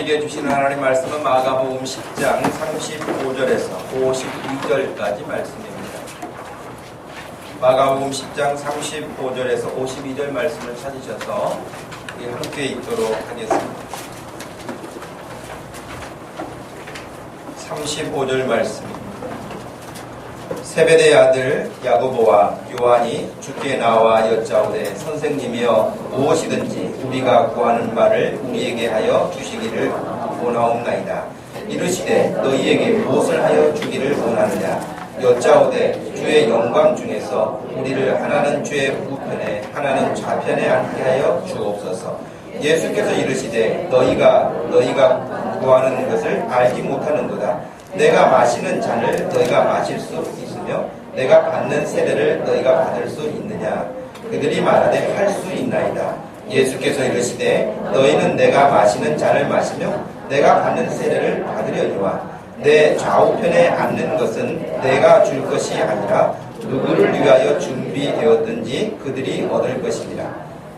우리에게 주시는 하나님 말씀은 마가복음 10장 35절에서 52절까지 말씀입니다. 마가복음 10장 35절에서 52절 말씀을 찾으셔서 우리 함께 읽도록 하겠습니다. 35절 말씀입니다. 세베대의 아들 야고보와 요한이 주께 나와 여짜오되 선생님이여 무엇이든지 우리가 구하는 바를 우리에게 하여 주시기를 원하옵나이다. 이르시되 너희에게 무엇을 하여 주기를 원하느냐. 여짜오되 주의 영광 중에서 우리를 하나는 주의 우편에 하나는 좌편에 앉게 하여 주옵소서. 예수께서 이르시되 너희가 구하는 것을 알지 못하는도다. 내가 마시는 잔을 너희가 마실 수 있으며 내가 받는 세례를 너희가 받을 수 있느냐. 그들이 말하되 할 수 있나이다. 예수께서 이르시되 너희는 내가 마시는 잔을 마시며 내가 받는 세례를 받으려니와 내 좌우편에 앉는 것은 내가 줄 것이 아니라 누구를 위하여 준비되었든지 그들이 얻을 것이니라.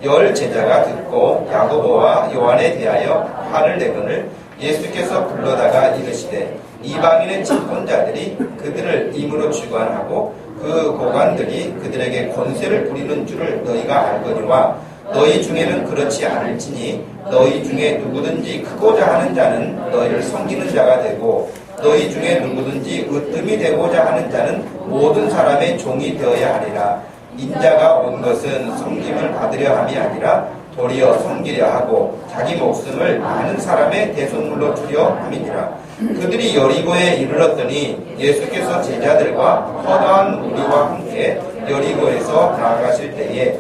열 제자가 듣고 야고보와 요한에 대하여 화를 내거늘 예수께서 불러다가 이르시되 이방인의 집권자들이 그들을 임으로 주관하고 그 고관들이 그들에게 권세를 부리는 줄을 너희가 알거니와 너희 중에는 그렇지 않을지니 너희 중에 누구든지 크고자 하는 자는 너희를 섬기는 자가 되고 너희 중에 누구든지 으뜸이 되고자 하는 자는 모든 사람의 종이 되어야 하리라. 인자가 온 것은 섬김을 받으려 함이 아니라 도리어 섬기려 하고 자기 목숨을 많은 사람의 대속물로 주려 함이니라. 그들이 여리고에 이르렀더니 예수께서 제자들과 허다한 무리와 함께 여리고에서 나아가실 때에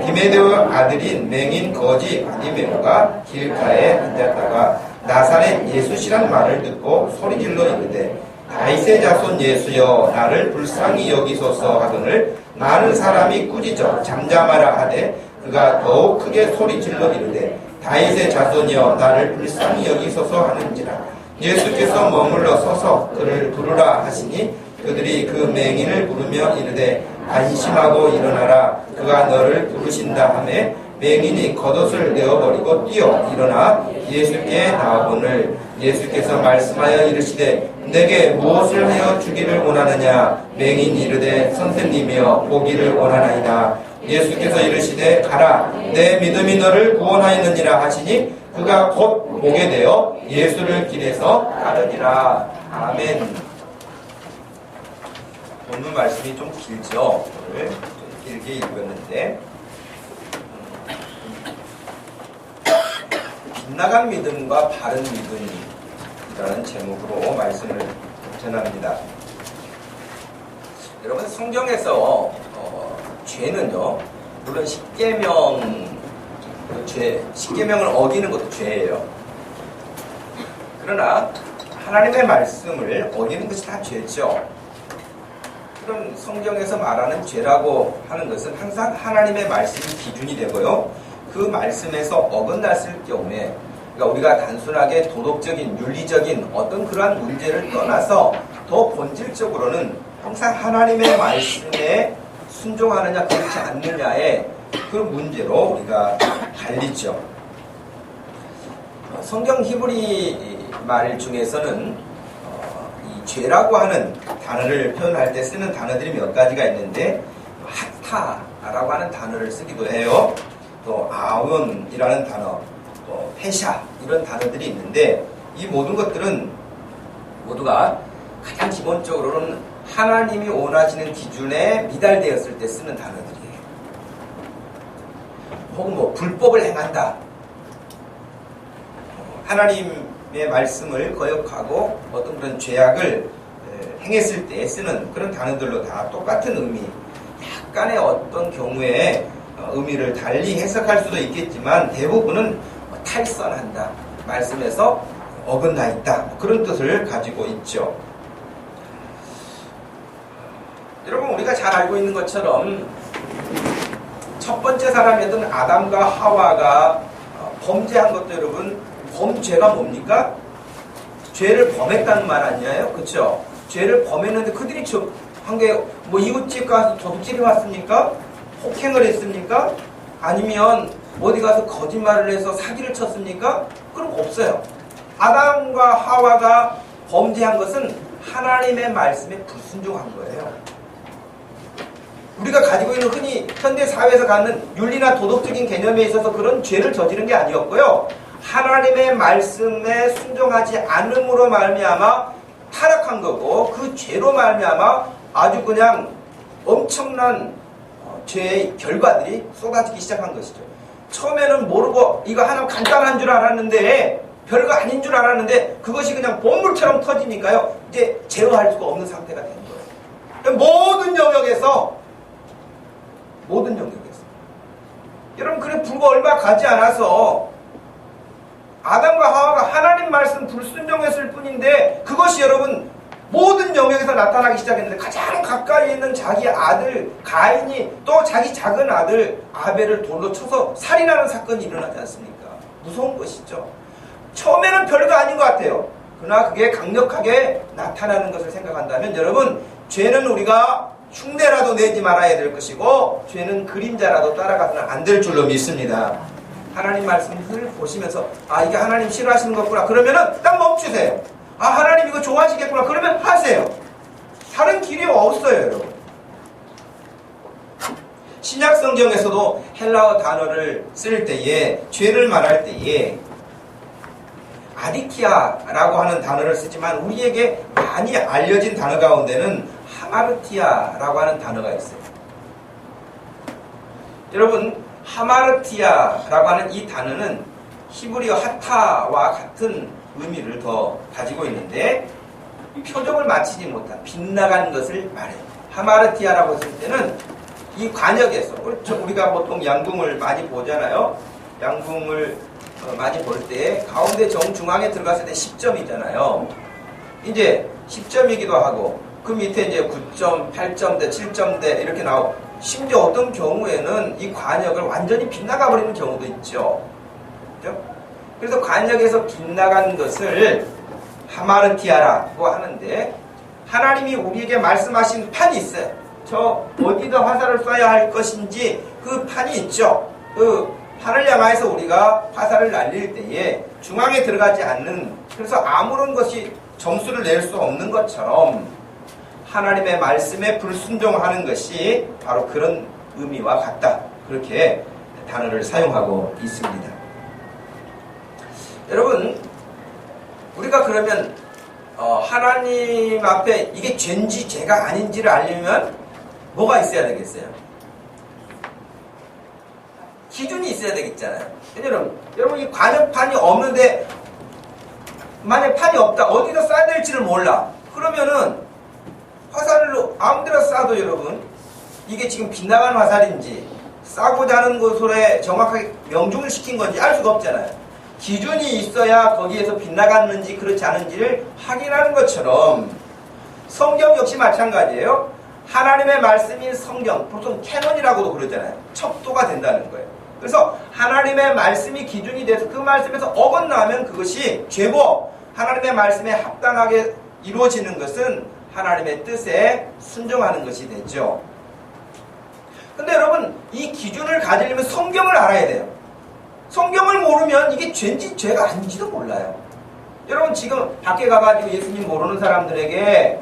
디메데오 아들인 맹인 거지 바디메오가 길가에 앉았다가 나사렛 예수시란 말을 듣고 소리질러 이르되 다윗의 자손 예수여 나를 불쌍히 여기소서 하거늘 많은 사람이 꾸짖어 잠잠하라 하되 그가 더욱 크게 소리질러 이르되 다윗의 자손이여 나를 불쌍히 여기소서 하는지라. 예수께서 머물러 서서 그를 부르라 하시니 그들이 그 맹인을 부르며 이르되 안심하고 일어나라 그가 너를 부르신다 하매 맹인이 겉옷을 내어버리고 뛰어 일어나 예수께 나아오거늘 예수께서 말씀하여 이르시되 내게 무엇을 하여 주기를 원하느냐. 맹인이 이르되 선생님이여 보기를 원하나이다. 예수께서 이르시되 가라 내 믿음이 너를 구원하였느니라 하시니 그가 곧 보게 되어 예수를 길에서 따르니라. 아멘. 오늘 말씀이 좀 길죠. 오늘 좀 길게 읽었는데 빗나간 믿음과 바른 믿음이라는 제목으로 말씀을 전합니다. 여러분 성경에서 죄는요, 물론 십계명을 어기는 것도 죄예요. 그러나 하나님의 말씀을 어기는 것이 다 죄죠. 그런 성경에서 말하는 죄라고 하는 것은 항상 하나님의 말씀이 기준이 되고요. 그 말씀에서 어긋났을 경우에, 그러니까 우리가 단순하게 도덕적인, 윤리적인 어떤 그러한 문제를 떠나서 더 본질적으로는 항상 하나님의 말씀에 순종하느냐 그렇지 않느냐의 그 문제로 우리가 갈리죠. 성경 히브리 말 중에서는 이 죄라고 하는 단어를 표현할 때 쓰는 단어들이 몇 가지가 있는데 하타라고 하는 단어를 쓰기도 해요. 또 아운이라는 단어, 또 페샤 이런 단어들이 있는데 이 모든 것들은 모두가 가장 기본적으로는 하나님이 원하시는 기준에 미달되었을 때 쓰는 단어들이에요. 혹은 뭐 불법을 행한다. 하나님의 말씀을 거역하고 어떤 그런 죄악을 행했을 때 쓰는 그런 단어들로 다 똑같은 의미, 약간의 어떤 경우에 의미를 달리 해석할 수도 있겠지만 대부분은 탈선한다, 말씀에서 어긋나 있다, 그런 뜻을 가지고 있죠. 여러분 우리가 잘 알고 있는 것처럼 첫 번째 사람이었던 아담과 하와가 범죄한 것도 여러분 범죄가 뭡니까? 죄를 범했다는 말 아니에요? 그렇죠? 죄를 범했는데 그들이 한 게 뭐 이웃집 가서 도둑질이 왔습니까? 폭행을 했습니까? 아니면 어디 가서 거짓말을 해서 사기를 쳤습니까? 그런 거 없어요. 아담과 하와가 범죄한 것은 하나님의 말씀에 불순종한 거예요. 우리가 가지고 있는 흔히 현대 사회에서 갖는 윤리나 도덕적인 개념에 있어서 그런 죄를 저지른 게 아니었고요. 하나님의 말씀에 순종하지 않음으로 말미암아 타락한 거고, 그 죄로 말미암아 아주 그냥 엄청난 죄의 결과들이 쏟아지기 시작한 것이죠. 처음에는 모르고 이거 하나 간단한 줄 알았는데, 별거 아닌 줄 알았는데 그것이 그냥 bom물처럼 터지니까요, 이제 제어할 수가 없는 상태가 된 거예요. 모든 영역에서 여러분, 그래 불과 얼마 가지 않아서 아담과 하와가 하나님 말씀 불순종했을 뿐인데, 그것이 여러분 모든 영역에서 나타나기 시작했는데, 가장 가까이 있는 자기 아들 가인이 또 자기 작은 아들 아벨을 돌로 쳐서 살인하는 사건이 일어나지 않습니까? 무서운 것이죠. 처음에는 별거 아닌 것 같아요. 그러나 그게 강력하게 나타나는 것을 생각한다면, 여러분, 죄는 우리가 흉내라도 내지 말아야 될 것이고, 죄는 그림자라도 따라가서는 안 될 줄로 믿습니다. 하나님 말씀을 보시면서 이게 하나님 싫어하시는 거구나, 그러면은 딱 멈추세요. 하나님 이거 좋아하시겠구나, 그러면 하세요. 다른 길이 없어요, 여러분. 신약 성경에서도 헬라어 단어를 쓸 때에, 죄를 말할 때에 아디키아라고 하는 단어를 쓰지만, 우리에게 많이 알려진 단어 가운데는 하마르티아라고 하는 단어가 있어요. 여러분, 하마르티아라고 하는 이 단어는 히브리어 하타와 같은 의미를 더 가지고 있는데, 표적을 맞추지 못한 빗나간 것을 말해요. 하마르티아라고 했을 때는 이 관역에서, 우리가 보통 양궁을 많이 보잖아요. 양궁을 많이 볼 때 가운데 정중앙에 들어갔을 때 10점이잖아요. 이제 10점이기도 하고, 그 밑에 이제 9점, 8점대, 7점대 이렇게 나오고, 심지어 어떤 경우에는 이 관역을 완전히 빗나가 버리는 경우도 있죠. 그렇죠? 그래서 관역에서 빗나간 것을 하마르티아라고 하는데, 하나님이 우리에게 말씀하신 판이 있어요. 저 어디다 화살을 쏴야 할 것인지 그 판이 있죠. 그 판을 향해서 우리가 화살을 날릴 때에 중앙에 들어가지 않는, 그래서 아무런 것이 점수를 낼 수 없는 것처럼 하나님의 말씀에 불순종하는 것이 바로 그런 의미와 같다, 그렇게 단어를 사용하고 있습니다. 여러분, 우리가 그러면 하나님 앞에 이게 죄인지 죄가 아닌지를 알려면 뭐가 있어야 되겠어요? 기준이 있어야 되겠잖아요. 여러분, 이 관역판이 없는데, 만약 판이 없다, 어디다 쏴야 될지를 몰라, 그러면은 화살로 아무데나 쏴도 여러분, 이게 지금 빗나간 화살인지 쏴고자 하는 곳으로 정확하게 명중을 시킨 건지 알 수가 없잖아요. 기준이 있어야 거기에서 빗나갔는지 그렇지 않은지를 확인하는 것처럼 성경 역시 마찬가지예요. 하나님의 말씀인 성경, 보통 캐논이라고도 그러잖아요. 척도가 된다는 거예요. 그래서 하나님의 말씀이 기준이 돼서 그 말씀에서 어긋나면 그것이 죄고, 하나님의 말씀에 합당하게 이루어지는 것은 하나님의 뜻에 순종하는 것이 되죠. 근데 여러분, 이 기준을 가지려면 성경을 알아야 돼요. 성경을 모르면 이게 죄인지 죄가 아닌지도 몰라요. 여러분, 지금 밖에 가가지고 예수님 모르는 사람들에게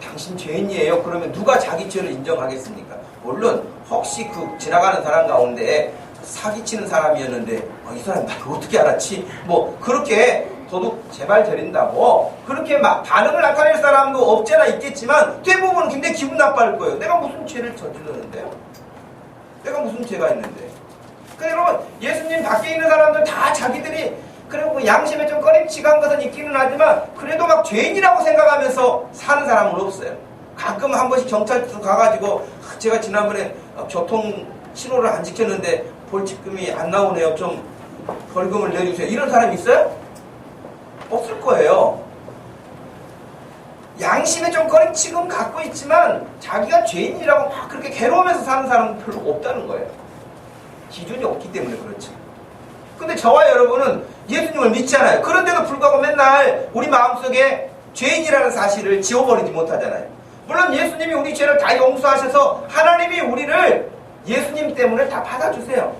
당신 죄인이에요, 그러면 누가 자기 죄를 인정하겠습니까? 물론 혹시 그 지나가는 사람 가운데 사기치는 사람이었는데 이 사람 나 어떻게 알았지? 뭐 그렇게 도둑 제발 저린다고 그렇게 막 반응을 나타낼 사람도 없잖아 있겠지만, 대부분은 굉장히 기분 나빠할 거예요. 내가 무슨 죄를 저질렀는데요? 내가 무슨 죄가 있는데? 그러니까 여러분, 예수님 밖에 있는 사람들 다 자기들이 그리고 양심에 좀 꺼림칙한 것은 있기는 하지만, 그래도 막 죄인이라고 생각하면서 사는 사람은 없어요. 가끔 한 번씩 경찰서 가가지고 제가 지난번에 교통 신호를 안 지켰는데 벌칙금이 안 나오네요, 좀 벌금을 내주세요, 이런 사람이 있어요? 없을 거예요. 양심에 좀 꺼림칙은 갖고 있지만 자기가 죄인이라고 막 그렇게 괴로우면서 사는 사람은 별로 없다는 거예요. 기준이 없기 때문에 그렇죠. 근데 저와 여러분은 예수님을 믿잖아요. 그런데도 불구하고 맨날 우리 마음속에 죄인이라는 사실을 지워버리지 못하잖아요. 물론 예수님이 우리 죄를 다 용서하셔서 하나님이 우리를 예수님 때문에 다 받아주세요.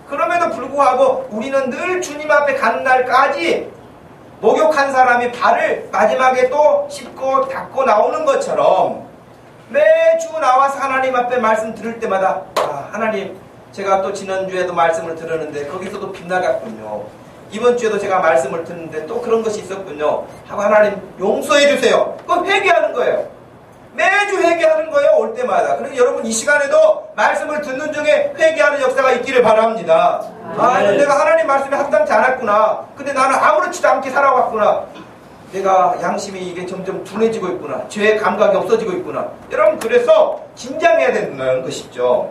그럼에도 불구하고 우리는 늘 주님 앞에 가는 날까지 목욕한 사람이 발을 마지막에 또 씻고 닦고 나오는 것처럼 매주 나와서 하나님 앞에 말씀 들을 때마다 하나님, 제가 또 지난주에도 말씀을 들었는데 거기서도 빗나갔군요. 이번 주에도 제가 말씀을 듣는데 또 그런 것이 있었군요 하고 하나님 용서해 주세요. 그거 회개하는 거예요. 매주 회개하는 거예요. 올 때마다. 그래서 여러분 이 시간에도 말씀을 듣는 중에 회개하는 역사가 있기를 바랍니다. 내가 하나님 말씀에 합당치 않았구나. 근데 나는 아무렇지도 않게 살아왔구나. 내가 양심이 이게 점점 둔해지고 있구나. 죄의 감각이 없어지고 있구나. 여러분, 그래서 긴장해야 된다는 것이죠.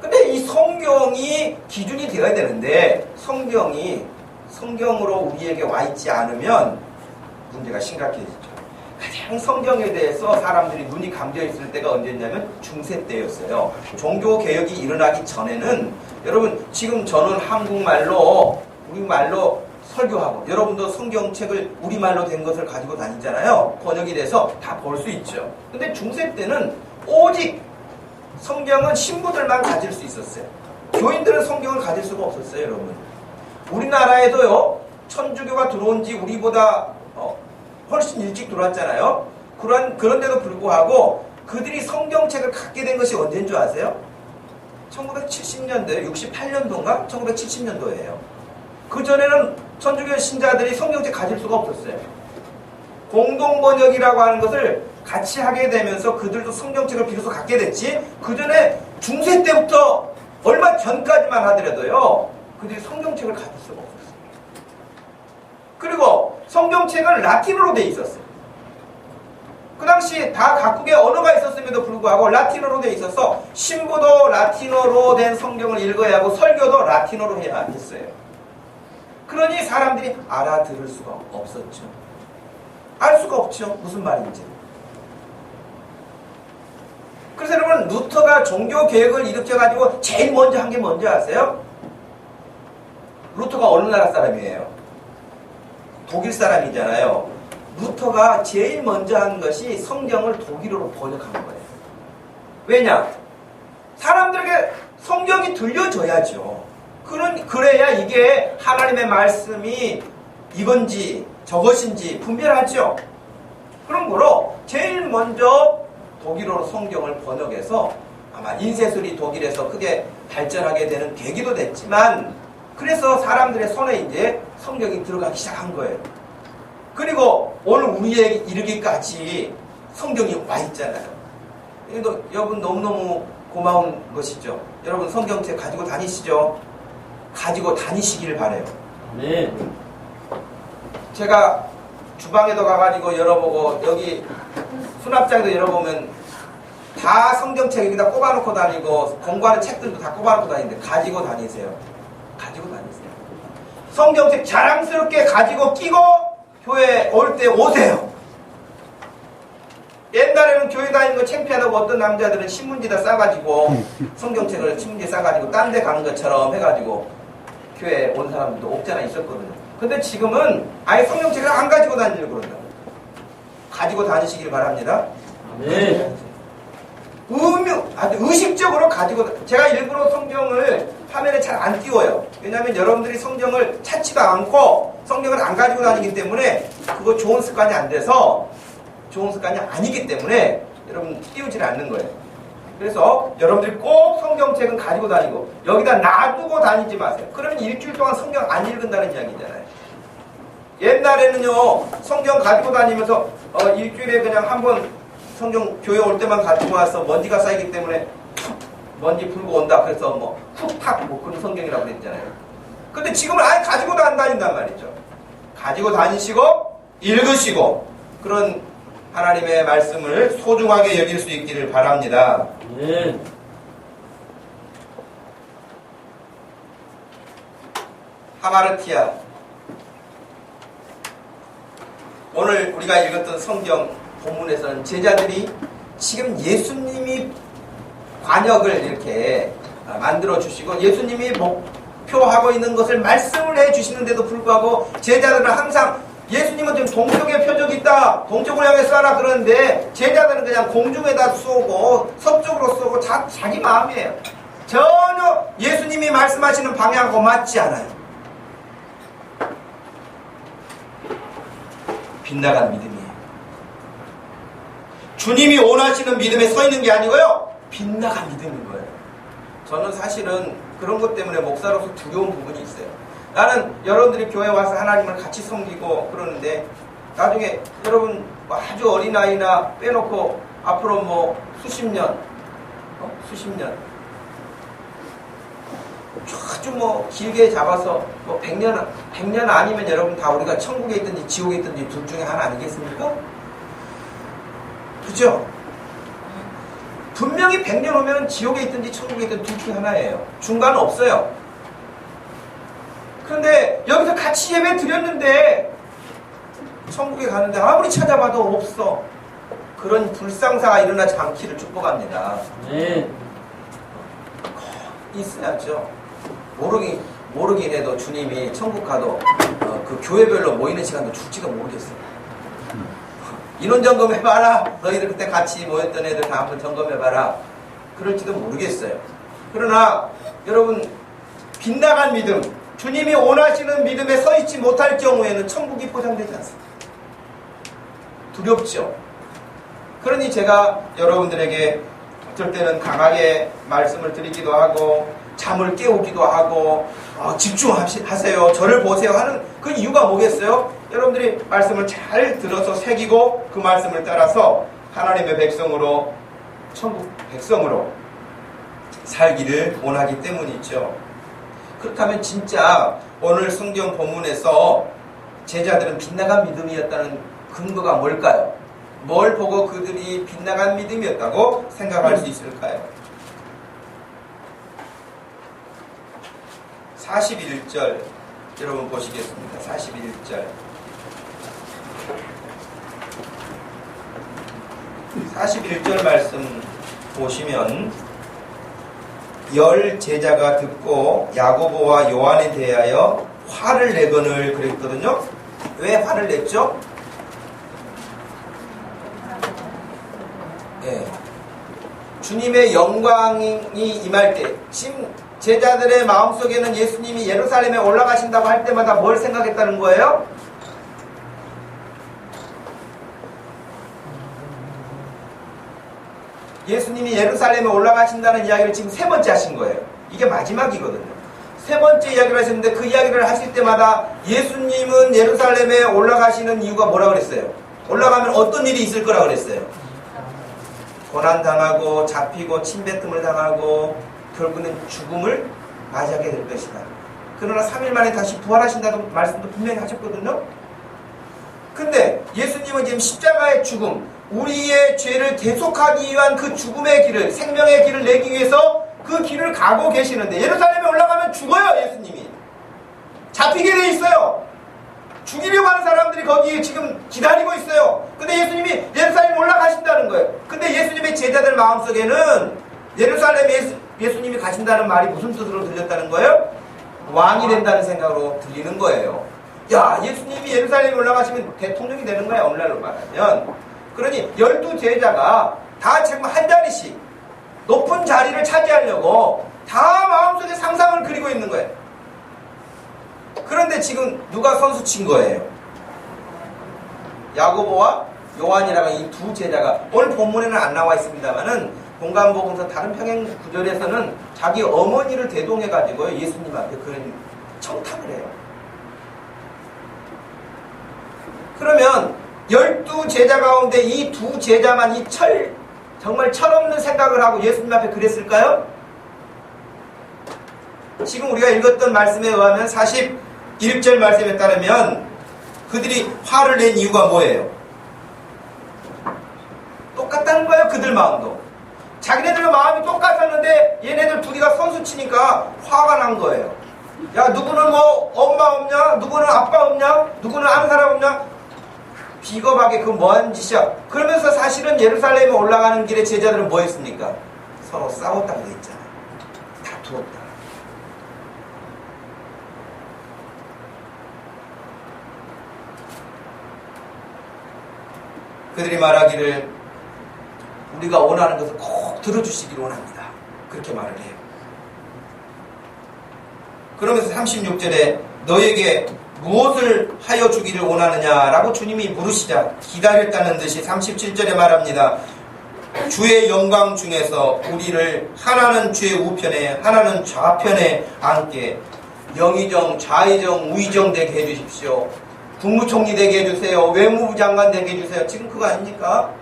근데 이 성경이 기준이 되어야 되는데 성경으로 우리에게 와 있지 않으면 문제가 심각해지죠. 가장 성경에 대해서 사람들이 눈이 감겨 있을 때가 언제냐면 중세 때였어요. 종교개혁이 일어나기 전에는, 여러분 지금 저는 한국말로 우리말로 설교하고 여러분도 성경책을 우리말로 된 것을 가지고 다니잖아요. 번역이 돼서 다 볼 수 있죠. 근데 중세 때는 오직 성경은 신부들만 가질 수 있었어요. 교인들은 성경을 가질 수가 없었어요. 여러분, 우리나라에도요, 천주교가 들어온 지 우리보다 훨씬 일찍 들어왔잖아요. 그런데도 불구하고 그들이 성경책을 갖게 된 것이 언제인 줄 아세요? 1970년도에 68년도인가? 1970년도예요. 그전에는 천주교 신자들이 성경책 가질 수가 없었어요. 공동번역이라고 하는 것을 같이 하게 되면서 그들도 성경책을 비로소 갖게 됐지, 그전에 중세 때부터 얼마 전까지만 하더라도요, 그들이 성경책을 가질 수가 없었어요. 그리고 성경책은 라틴어로 돼 있었어요. 그 당시 다 각국의 언어가 있었음에도 불구하고 라틴어로 돼 있어서 신부도 라틴어로 된 성경을 읽어야 하고 설교도 라틴어로 해야 했어요. 그러니 사람들이 알아들을 수가 없었죠. 알 수가 없죠. 무슨 말인지. 그래서 여러분, 루터가 종교개혁을 일으켜가지고 제일 먼저 한 게 뭔지 아세요? 루터가 어느 나라 사람이에요? 독일 사람이잖아요. 루터가 제일 먼저 한 것이 성경을 독일어로 번역한 거예요. 왜냐? 사람들에게 성경이 들려줘야죠. 그래야 이게 하나님의 말씀이 이건지 저것인지 분별하죠. 그런 거로 제일 먼저 독일어로 성경을 번역해서 아마 인쇄술이 독일에서 크게 발전하게 되는 계기도 됐지만, 그래서 사람들의 손에 이제 성경이 들어가기 시작한 거예요. 그리고 오늘 우리에게 이르기까지 성경이 와 있잖아요. 여러분 너무너무 고마운 것이죠. 여러분 성경책 가지고 다니시죠? 가지고 다니시길 바라요. 네. 제가 주방에도 가가지고 열어보고 여기 수납장도 열어보면 다 성경책 여기다 꼽아놓고 다니고 공부하는 책들도 다 꼽아놓고 다니는데 가지고 다니세요. 가지고 다니세요. 성경책 자랑스럽게 가지고 끼고 교회 올 때 오세요. 옛날에는 교회 다니는 거 창피하다고 어떤 남자들은 신문지에다 싸가지고 성경책을 신문지에 싸가지고 딴 데 가는 것처럼 해가지고 교회 온 사람들도 없잖아 있었거든요. 근데 지금은 아예 성경책을 안 가지고 다니려고 그런다고. 가지고 다니시길 바랍니다. 네. 아주 의식적으로 가지고, 제가 일부러 성경을 화면에 잘 안 띄워요. 왜냐하면 여러분들이 성경을 찾지도 않고 성경을 안 가지고 다니기 때문에 그거 좋은 습관이 안 돼서, 좋은 습관이 아니기 때문에 여러분 띄우질 않는 거예요. 그래서 여러분들이 꼭 성경책은 가지고 다니고 여기다 놔두고 다니지 마세요. 그러면 일주일 동안 성경 안 읽은다는 이야기잖아요. 옛날에는요, 성경 가지고 다니면서 일주일에 그냥 한번 성경 교회 올 때만 가지고 와서 먼지가 쌓이기 때문에 먼지 풀고 온다. 그래서 뭐 훅탁 뭐 그런 성경이라고 그랬잖아요. 근데 지금은 아예 가지고도 안 다닌단 말이죠. 가지고 다니시고 읽으시고 그런 하나님의 말씀을 소중하게 여길 수 있기를 바랍니다. 네. 하마르티아, 오늘 우리가 읽었던 성경 본문에서는 제자들이 지금 예수님이 관역을 이렇게 만들어 주시고 예수님이 목표하고 있는 것을 말씀을 해 주시는데도 불구하고 제자들은 항상 예수님은 지금 동쪽에 표적이 있다, 동쪽을 향해 쏘라 그러는데 제자들은 그냥 공중에다 쏘고 서쪽으로 쏘고 자기 마음이에요. 전혀 예수님이 말씀하시는 방향하고 맞지 않아요. 빗나간 믿음이에요. 주님이 원하시는 믿음에 서 있는 게 아니고요, 빗나간 믿음인 거예요. 저는 사실은 그런 것 때문에 목사로서 두려운 부분이 있어요. 나는 여러분들이 교회 와서 하나님을 같이 섬기고 그러는데 나중에 여러분 아주 어린아이나 빼놓고 앞으로 뭐 수십 년 아주 뭐 길게 잡아서 뭐 100년 아니면 여러분 다 우리가 천국에 있든지 지옥에 있든지 둘 중에 하나 아니겠습니까? 그죠? 분명히 100년 오면 지옥에 있든지 천국에 있든지 둘 중에 하나예요. 중간은 없어요. 그런데 여기서 같이 예배 드렸는데 천국에 가는데 아무리 찾아봐도 없어. 그런 불상사가 일어나지 않기를 축복합니다. 네. 있어야죠. 모르긴 해도 주님이 천국 가도 그 교회별로 모이는 시간도 줄지도 모르겠어요. 인원 점검해봐라. 너희들 그때 같이 모였던 애들 다 한번 점검해봐라. 그럴지도 모르겠어요. 그러나 여러분, 빗나간 믿음, 주님이 원하시는 믿음에 서 있지 못할 경우에는 천국이 보장되지 않습니다. 두렵죠. 그러니 제가 여러분들에게 어쩔 때는 강하게 말씀을 드리기도 하고 잠을 깨우기도 하고 집중하세요, 저를 보세요 하는 그 이유가 뭐겠어요? 여러분들이 말씀을 잘 들어서 새기고 그 말씀을 따라서 하나님의 백성으로, 천국 백성으로 살기를 원하기 때문이죠. 그렇다면 진짜 오늘 성경 본문에서 제자들은 빗나간 믿음이었다는 근거가 뭘까요? 뭘 보고 그들이 빗나간 믿음이었다고 생각할 수 있을까요? 41절 여러분 보시겠습니다. 41절 41절 말씀 보시면 열 제자가 듣고 야고보와 요한에 대하여 화를 내거늘 그랬거든요. 왜 화를 냈죠? 주님의 영광이 임할 때, 지금 제자들의 마음속에는 예수님이 예루살렘에 올라가신다고 할 때마다 뭘 생각했다는 거예요? 예수님이 예루살렘에 올라가신다는 이야기를 지금 세 번째 하신 거예요. 이게 마지막이거든요. 세 번째 이야기를 하셨는데 그 이야기를 하실 때마다 예수님은 예루살렘에 올라가시는 이유가 뭐라 그랬어요? 올라가면 어떤 일이 있을 거라 그랬어요? 고난당하고 잡히고 침뱉음을 당하고 결국은 죽음을 맞이하게 될 것이다. 그러나 3일 만에 다시 부활하신다는 말씀도 분명히 하셨거든요. 근데 예수님은 지금 십자가의 죽음, 우리의 죄를 대속하기 위한 그 죽음의 길을, 생명의 길을 내기 위해서 그 길을 가고 계시는데 예루살렘에 올라가면 죽어요. 예수님이 잡히게 돼 있어요. 죽이려고 하는 사람들이 거기에 지금 기다리고 있어요. 근데 예수님이 예루살렘에 올라가신다는 거예요. 근데 예수님의 제자들 마음속에는 예루살렘에 예수님이 가신다는 말이 무슨 뜻으로 들렸다는 거예요? 왕이 된다는 생각으로 들리는 거예요. 야, 예수님이 예루살렘에 올라가시면 대통령이 되는 거야, 오늘날로 말하면. 그러니 12제자가 다 지금 한 자리씩 높은 자리를 차지하려고 다 마음속에 상상을 그리고 있는 거예요. 그런데 지금 누가 선수 친 거예요? 야고보와 요한이라는 이 두 제자가, 오늘 본문에는 안 나와 있습니다만은 공간복음서 다른 평행 구절에서는 자기 어머니를 대동해가지고 예수님 앞에 그런 청탁을 해요. 그러면 12제자 가운데 이 두 제자만 정말 철없는 생각을 하고 예수님 앞에 그랬을까요? 지금 우리가 읽었던 말씀에 의하면 41절 말씀에 따르면 그들이 화를 낸 이유가 뭐예요? 똑같다는 거예요. 그들 마음도. 자기네들의 마음이 똑같았는데 얘네들 둘이가 선수 치니까 화가 난 거예요. 야, 누구는 뭐 엄마 없냐? 누구는 아빠 없냐? 누구는 아는 사람 없냐? 비겁하게 그 뭐하는 짓이야. 그러면서 사실은 예루살렘에 올라가는 길에 제자들은 뭐 했습니까? 서로 싸웠다고 돼 있잖아요. 다투었다. 그들이 말하기를 우리가 원하는 것을 꼭 들어주시기를 원합니다. 그렇게 말을 해요. 그러면서 36절에 너에게 무엇을 하여 주기를 원하느냐라고 주님이 물으시자 기다렸다는 듯이 37절에 말합니다. 주의 영광 중에서 우리를 하나는 주의 우편에 하나는 좌편에 앉게 영의정 좌의정 우의정 되게 해주십시오. 국무총리 되게 해주세요. 외무부 장관 되게 해주세요. 지금 그거 아닙니까?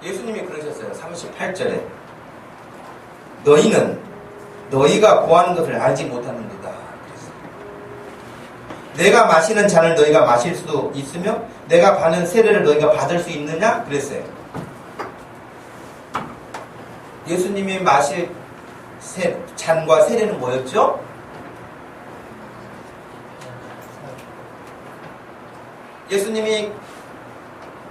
예수님이 그러셨어요. 38절에 너희는 너희가 구하는 것을 알지 못하는도다. 그랬어요. 내가 마시는 잔을 너희가 마실 수 있으며 내가 받는 세례를 너희가 받을 수 있느냐? 그랬어요. 예수님이 마실 잔과 세례는 뭐였죠? 예수님이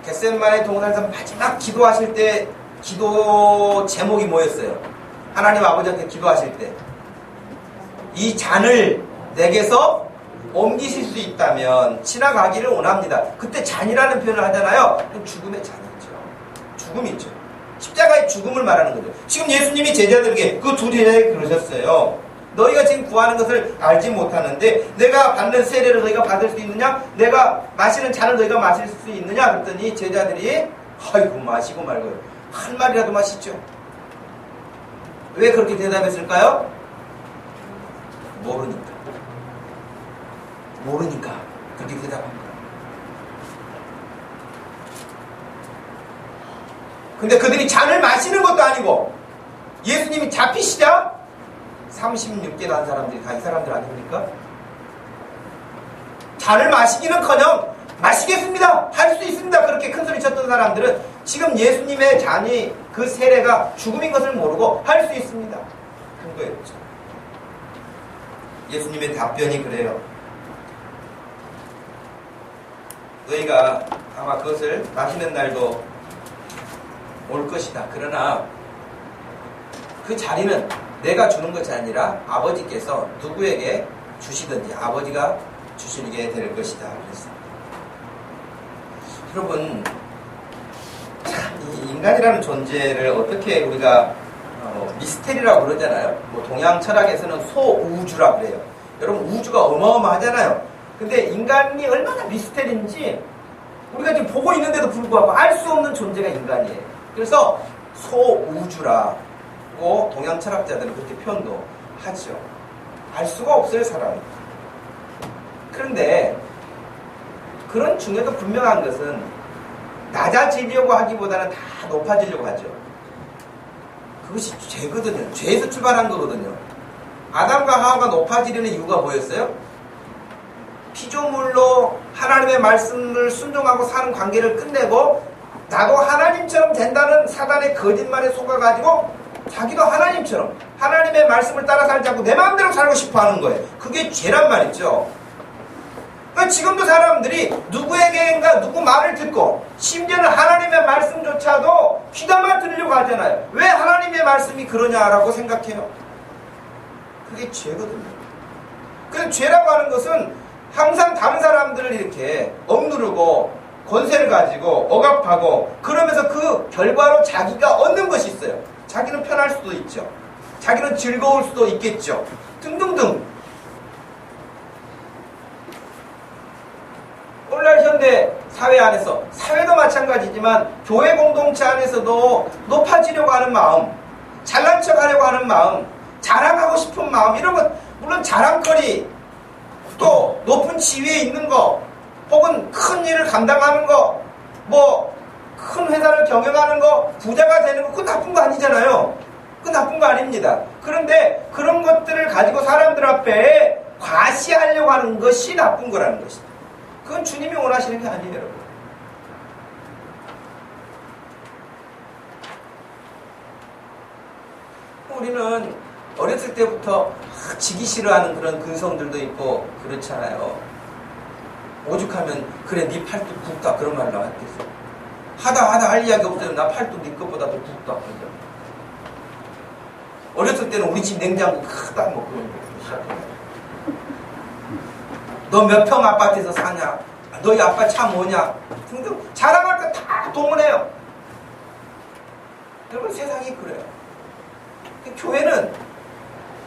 겟세마네 동산에서 마지막 기도하실 때 기도 제목이 뭐였어요? 하나님 아버지한테 기도하실 때 이 잔을 내게서 옮기실 수 있다면 지나가기를 원합니다. 그때 잔이라는 표현을 하잖아요. 죽음의 잔이죠. 죽음이죠. 십자가의 죽음을 말하는 거죠. 지금 예수님이 제자들에게 그 두 제자에게 그러셨어요. 너희가 지금 구하는 것을 알지 못하는데 내가 받는 세례를 너희가 받을 수 있느냐? 내가 마시는 잔을 너희가 마실 수 있느냐? 그랬더니 제자들이 아이고 마시고 말고요. 한 마리라도 마시죠. 왜 그렇게 대답했을까요? 모르니까 그렇게 대답한 거예요. 근데 그들이 잔을 마시는 것도 아니고 예수님이 잡히시자 36개 난 사람들이 다 이 사람들 아닙니까? 잔을 마시기는커녕 마시겠습니다. 할 수 있습니다. 그렇게 큰 소리 쳤던 사람들은 지금 예수님의 잔이 그 세례가 죽음인 것을 모르고 할 수 있습니다. 한 거였죠. 예수님의 답변이 그래요. 너희가 아마 그것을 마시는 날도 올 것이다. 그러나 그 자리는 내가 주는 것이 아니라 아버지께서 누구에게 주시든지 아버지가 주시게 될 것이다. 그랬습니다. 여러분, 참, 이 인간이라는 존재를 어떻게 우리가 미스테리라고 그러잖아요. 뭐 동양 철학에서는 소우주라고 그래요. 여러분, 우주가 어마어마하잖아요. 근데 인간이 얼마나 미스테리인지 우리가 지금 보고 있는데도 불구하고 알 수 없는 존재가 인간이에요. 그래서 소우주라고 동양 철학자들은 그렇게 표현도 하죠. 알 수가 없어요, 사람은. 그런데 그런 중에도 분명한 것은 낮아지려고 하기보다는 다 높아지려고 하죠. 그것이 죄거든요. 죄에서 출발한 거거든요. 아담과 하와가 높아지려는 이유가 뭐였어요? 피조물로 하나님의 말씀을 순종하고 사는 관계를 끝내고 나도 하나님처럼 된다는 사단의 거짓말에 속아가지고 자기도 하나님처럼 하나님의 말씀을 따라 살지 않고 내 마음대로 살고 싶어 하는 거예요. 그게 죄란 말이죠. 그러니까 지금도 사람들이 누구에게인가 누구 말을 듣고 심지어는 하나님의 말씀조차도 귀담아 들으려고 하잖아요. 왜 하나님의 말씀이 그러냐라고 생각해요. 그게 죄거든요. 그래서 죄라고 하는 것은 항상 다른 사람들을 이렇게 억누르고 권세를 가지고 억압하고 그러면서 그 결과로 자기가 얻는 것이 있어요. 자기는 편할 수도 있죠. 자기는 즐거울 수도 있겠죠. 등등등. 오늘날 현대 사회 안에서 사회도 마찬가지지만 교회 공동체 안에서도 높아지려고 하는 마음, 잘난 척하려고 하는 마음, 자랑하고 싶은 마음 이런 것 물론 자랑거리 또 높은 지위에 있는 거 혹은 큰 일을 감당하는 거 뭐 큰 회사를 경영하는 거 부자가 되는 거 그건 나쁜 거 아니잖아요. 그건 나쁜 거 아닙니다. 그런데 그런 것들을 가지고 사람들 앞에 과시하려고 하는 것이 나쁜 거라는 것이다. 그건 주님이 원하시는 게 아니에요, 여러분. 우리는 어렸을 때부터 지기 싫어하는 그런 근성들도 있고 그렇잖아요. 오죽하면 그래 네 팔뚝 굵다 그런 말 나왔겠어. 하다 할 이야기 없어요. 나 팔뚝 네 것보다 더 굵다. 그죠? 어렸을 때는 우리 집 냉장고 크다 뭐 그런 거 시작해요. 너 몇 평 아파트에서 사냐? 너희 아빠 차 뭐냐? 등등 자랑할 거 다 동원해요. 여러분 세상이 그래요. 교회는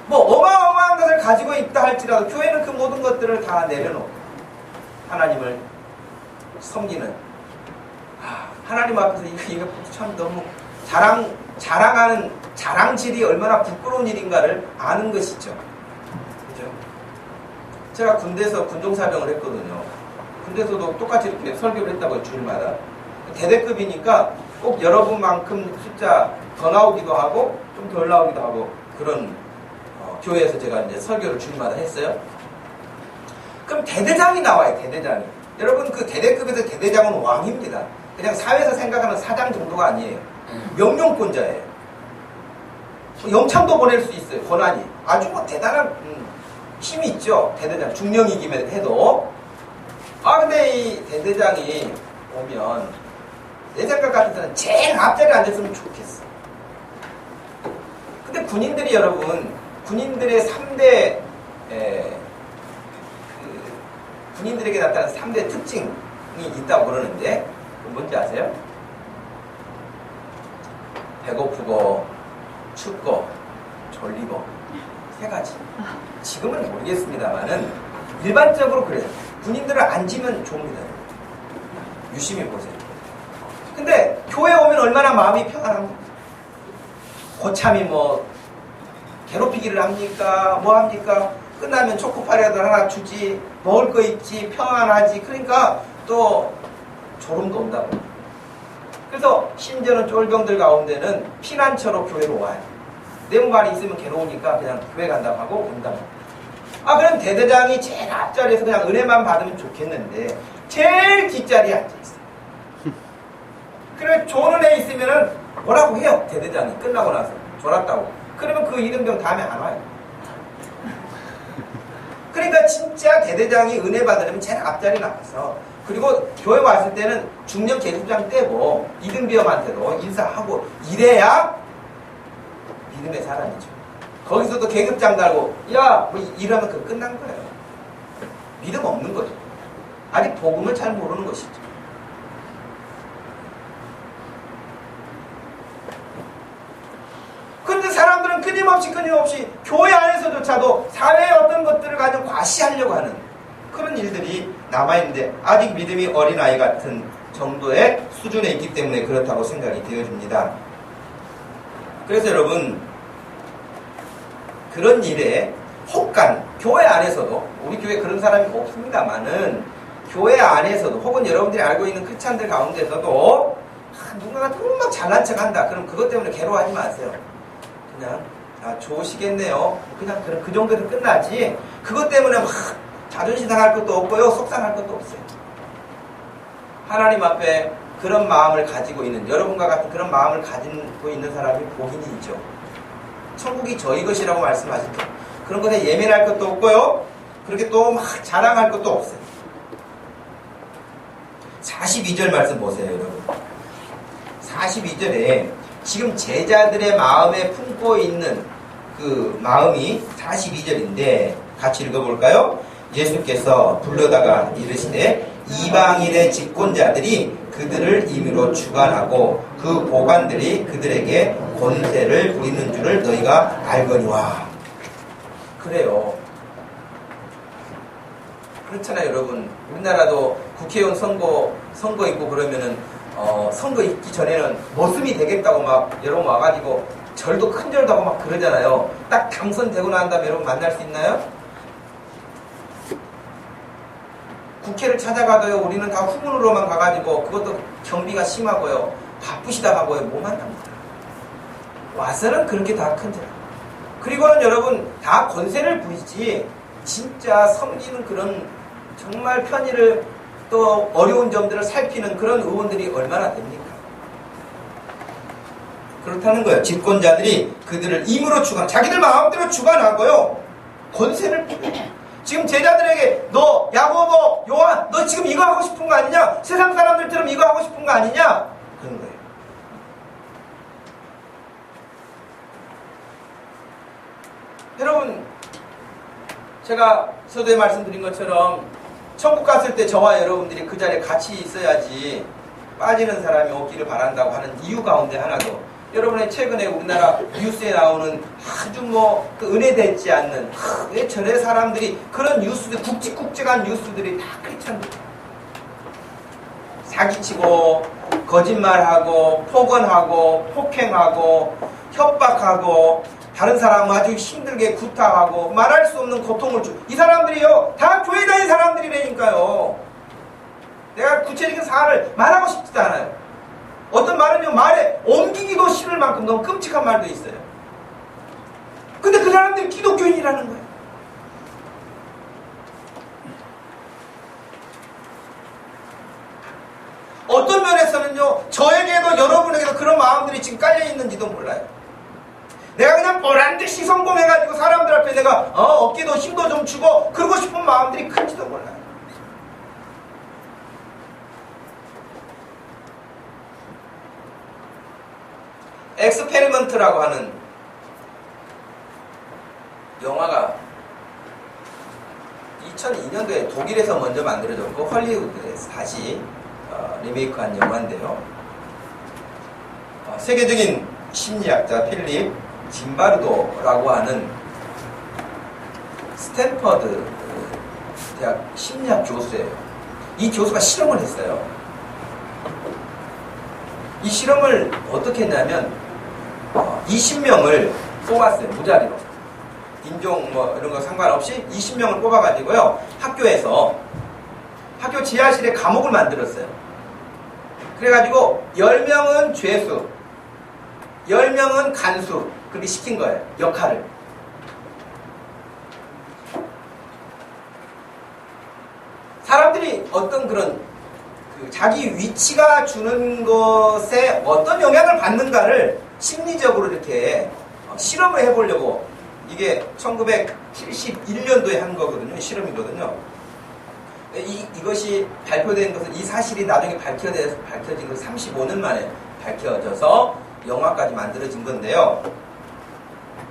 뭐 어마어마한 것을 가지고 있다 할지라도 교회는 그 모든 것들을 다 내려놓고 하나님을 섬기는, 하나님 앞에서 이거 참 너무 자랑하는 자랑질이 얼마나 부끄러운 일인가를 아는 것이죠. 그죠? 제가 군대에서 군종사병을 했거든요. 군대에서도 똑같이 이렇게 설교를 했다고요, 주일마다. 대대급이니까 꼭 여러분만큼 숫자 더 나오기도 하고 좀 덜 나오기도 하고 그런 교회에서 제가 이제 설교를 주일마다 했어요. 그럼 대대장이 나와요, 대대장이. 여러분, 그 대대급에서 대대장은 왕입니다. 그냥 사회에서 생각하는 사장 정도가 아니에요. 명령권자예요. 영창도 보낼 수 있어요, 권한이. 아주 뭐 대단한 힘이 있죠, 대대장. 중령이기만 해도. 근데 이 대대장이 오면 내 생각 같아서는 제일 앞자리에 앉았으면 좋겠어. 근데 군인들이 여러분, 군인들의 3대 군인들에게 나타나는 3대 특징이 있다고 그러는데 뭔지 아세요? 배고프고 춥고 졸리고 3가지. 지금은 모르겠습니다만은 일반적으로 그래요. 군인들을 앉으면 좁니다. 유심히 보세요. 근데 교회 오면 얼마나 마음이 평안합니까? 고참이 뭐 괴롭히기를 합니까? 뭐 합니까? 끝나면 초코파이라도 하나 주지, 먹을 거 있지, 평안하지. 그러니까 또 졸음도 온다고. 그래서 심지어는 쫄병들 가운데는 피난처로 교회로 와요. 내 몸 안에 있으면 괴로우니까 그냥 교회 간다고 하고 온다고. 그럼 대대장이 제일 앞자리에서 그냥 은혜만 받으면 좋겠는데 제일 뒷자리에 앉아있어요. 그래 좋은 은혜 있으면은 뭐라고 해요, 대대장이. 끝나고 나서 졸았다고. 그러면 그 이등병 다음에 안 와요. 그러니까 진짜 대대장이 은혜 받으려면 제일 앞자리 나와서, 그리고 교회 왔을 때는 중령 계급장 떼고 이등병한테도 인사하고 이래야 믿음의 사람이죠. 거기서도 계급장 달고 뭐 이러면 그 끝난 거예요. 믿음 없는 거죠. 아직 복음을 잘 모르는 것이죠. 그런데 사람들은 끊임없이 교회 안에서조차도 사회의 어떤 것들을 가지고 과시하려고 하는 그런 일들이 남아있는데 아직 믿음이 어린아이 같은 정도의 수준에 있기 때문에 그렇다고 생각이 되어집니다. 그래서 여러분, 그런 일에 혹간 교회 안에서도, 우리 교회 그런 사람이 없습니다만은 교회 안에서도 혹은 여러분들이 알고 있는 크리스찬들 가운데서도 누군가가 너무 막 잘난 척한다. 그럼 그것 때문에 괴로워하지 마세요. 그냥 좋으시겠네요. 그냥 그 정도에서 끝나지. 그것 때문에 막 자존심 상할 것도 없고요, 속상할 것도 없어요. 하나님 앞에 그런 마음을 가지고 있는, 여러분과 같은 그런 마음을 가지고 있는 사람이 복인이 있죠. 천국이 저희 것이라고 말씀하실 때 그런 것에 예민할 것도 없고요, 그렇게 또 막 자랑할 것도 없어요. 42절 말씀 보세요, 여러분. 42절에 지금 제자들의 마음에 품고 있는 그 마음이 42절인데 같이 읽어볼까요? 예수께서 불러다가 이르시되 이방인의 집권자들이 그들을 임의로 주관하고 그 보관들이 그들에게 권세를 부리는 줄을 너희가 알거니와. 그래요. 그렇잖아요, 여러분. 우리나라도 국회의원 선거 있고 그러면은 선거 있기 전에는 머슴이 되겠다고 막 여러분 와가지고 절도 큰 절도 하고 막 그러잖아요. 딱 당선되고 난 다음에 여러분 만날 수 있나요? 국회를 찾아가도요, 우리는 다 후문으로만 가가지고 그것도 경비가 심하고요, 바쁘시다 하고요, 못 만납니다. 와서는 그렇게 다 큰 절. 그리고는 여러분 다 권세를 부리지 진짜 섬기는 그런 정말 편의를 또 어려운 점들을 살피는 그런 의원들이 얼마나 됩니까? 그렇다는 거예요. 집권자들이 그들을 임으로 자기들 마음대로 주관하고요, 권세를 부려요. 지금 제자들에게 너 야고보, 요한, 너 지금 이거 하고 싶은 거 아니냐? 세상 사람들처럼 이거 하고 싶은 거 아니냐? 그런 거예요. 여러분, 제가 서두에 말씀드린 것처럼 천국 갔을 때 저와 여러분들이 그 자리에 같이 있어야지 빠지는 사람이 없기를 바란다고 하는 이유 가운데 하나도 여러분의 최근에 우리나라 뉴스에 나오는 아주 그 은혜되지 않는 왜 저래 사람들이 그런 뉴스들 굵직굵직한 뉴스들이 다 그렇잖아요. 사기치고 거짓말하고 폭언하고 폭행하고 협박하고 다른 사람 아주 힘들게 구타하고 말할 수 없는 고통을 이 사람들이요 다 교회 다닌 사람들이라니까요. 내가 구체적인 사안을 말하고 싶지도 않아요. 어떤 말은요 말에 옮기기도 싫을 만큼 너무 끔찍한 말도 있어요. 근데 그 사람들이 기독교인이라는 거예요. 어떤 면에서는요 저에게도 여러분에게도 그런 마음들이 지금 깔려있는지도 몰라요. 내가 그냥 보란듯이 성공해가지고 사람들 앞에 내가 어깨도 힘도 좀 주고 그러고 싶은 마음들이 큰지도 몰라요. 엑스페리먼트라고 하는 영화가 2002년도에 독일에서 먼저 만들어졌고 헐리우드에서 다시 리메이크한 영화인데요. 세계적인 심리학자 필립 짐바르도라고 하는 스탠퍼드 대학 심리학 교수예요. 이 교수가 실험을 했어요. 이 실험을 어떻게 했냐면 20명을 뽑았어요. 무작위로. 인종 이런 거 상관없이 20명을 뽑아가지고요. 학교에서 학교 지하실에 감옥을 만들었어요. 그래가지고 10명은 죄수 10명은 간수 그렇게 시킨 거예요. 역할을. 사람들이 어떤 그런 자기 위치가 주는 것에 어떤 영향을 받는가를 심리적으로 이렇게 실험을 해보려고 이게 1971년도에 한 거거든요. 실험이거든요. 이것이 발표된 것은 이 사실이 나중에 밝혀진 것은 35년 만에 밝혀져서 영화까지 만들어진 건데요.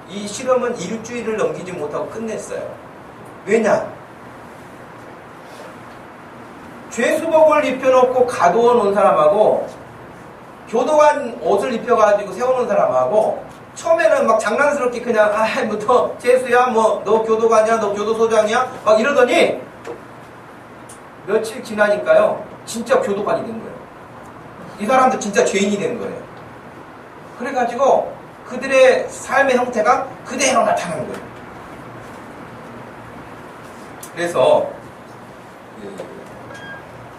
이 실험은 일주일을 넘기지 못하고 끝냈어요. 왜냐? 죄수복을 입혀놓고 가두어 놓은 사람하고 교도관 옷을 입혀가지고 세워놓은 사람하고 처음에는 막 장난스럽게 그냥 너 죄수야 너 교도관이야 너 교도소장이야 막 이러더니 며칠 지나니까요 진짜 교도관이 된 거예요. 이 사람도 진짜 죄인이 된 거예요. 그래가지고 그들의 삶의 형태가 그대로 나타나는 거예요. 그래서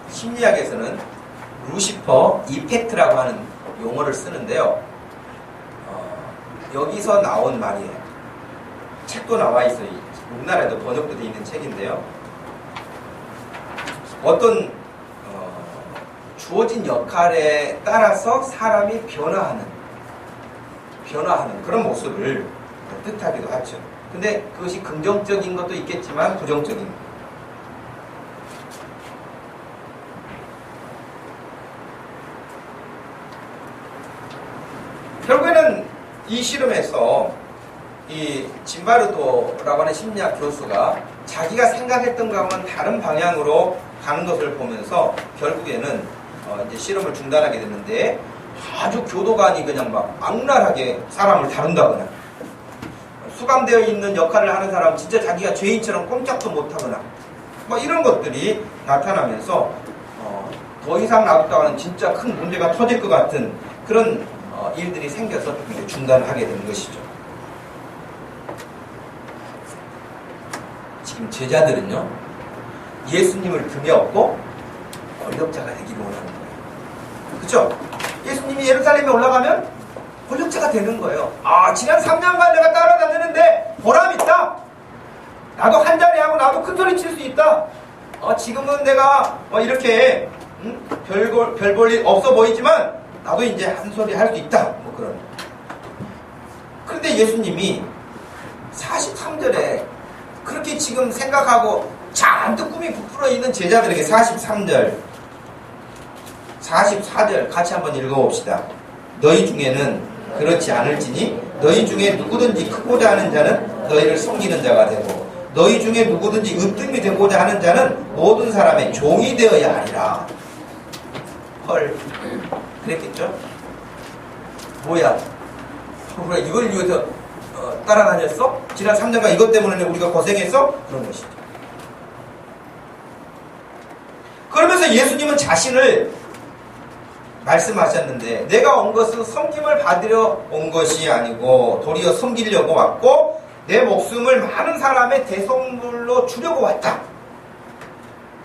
심리학에서는 루시퍼 이펙트라고 하는 용어를 쓰는데요. 여기서 나온 말이에요. 책도 나와 있어요. 우리나라에도 번역도 되어 있는 책인데요. 어떤 주어진 역할에 따라서 사람이 변화하는 그런 모습을 뜻하기도 하죠. 근데 그것이 긍정적인 것도 있겠지만 부정적인 것. 결국에는 이 실험에서 이 짐바르도라고 하는 심리학 교수가 자기가 생각했던 것과는 다른 방향으로 가는 것을 보면서 결국에는 이제 실험을 중단하게 됐는데 아주 교도관이 그냥 막 악랄하게 사람을 다룬다거나 수감되어 있는 역할을 하는 사람은 진짜 자기가 죄인처럼 꼼짝도 못하거나 뭐 이런 것들이 나타나면서 더 이상 놔뒀다가는 진짜 큰 문제가 터질 것 같은 그런 일들이 생겨서 중단하게 되는 것이죠. 지금 제자들은요 예수님을 등에 업고 권력자가 되기를 원하는 거예요. 그렇죠? 예수님이 예루살렘에 올라가면 권력자가 되는 거예요. 지난 3년간 내가 따라다녔는데 보람있다. 나도 한자리하고 나도 큰소리 칠 수 있다. 지금은 내가 이렇게 별 볼 일 없어 보이지만 나도 이제 한 소리 할 수 있다. 뭐 그런. 그런데 예수님이 43절에 그렇게 지금 생각하고 잔뜩 꿈이 부풀어 있는 제자들에게 44절 같이 한번 읽어봅시다. 너희 중에는 그렇지 않을지니 너희 중에 누구든지 크고자 하는 자는 너희를 섬기는 자가 되고 너희 중에 누구든지 으뜸이 되고자 하는 자는 모든 사람의 종이 되어야 하리라. 헐, 그랬겠죠? 뭐야? 그래, 이걸 위해서 따라다녔어? 지난 3년간 이것 때문에 우리가 고생했어? 그런 것이죠. 그러면서 예수님은 자신을 말씀하셨는데 내가 온 것은 섬김을 받으려 온 것이 아니고 도리어 섬기려고 왔고 내 목숨을 많은 사람의 대성물로 주려고 왔다.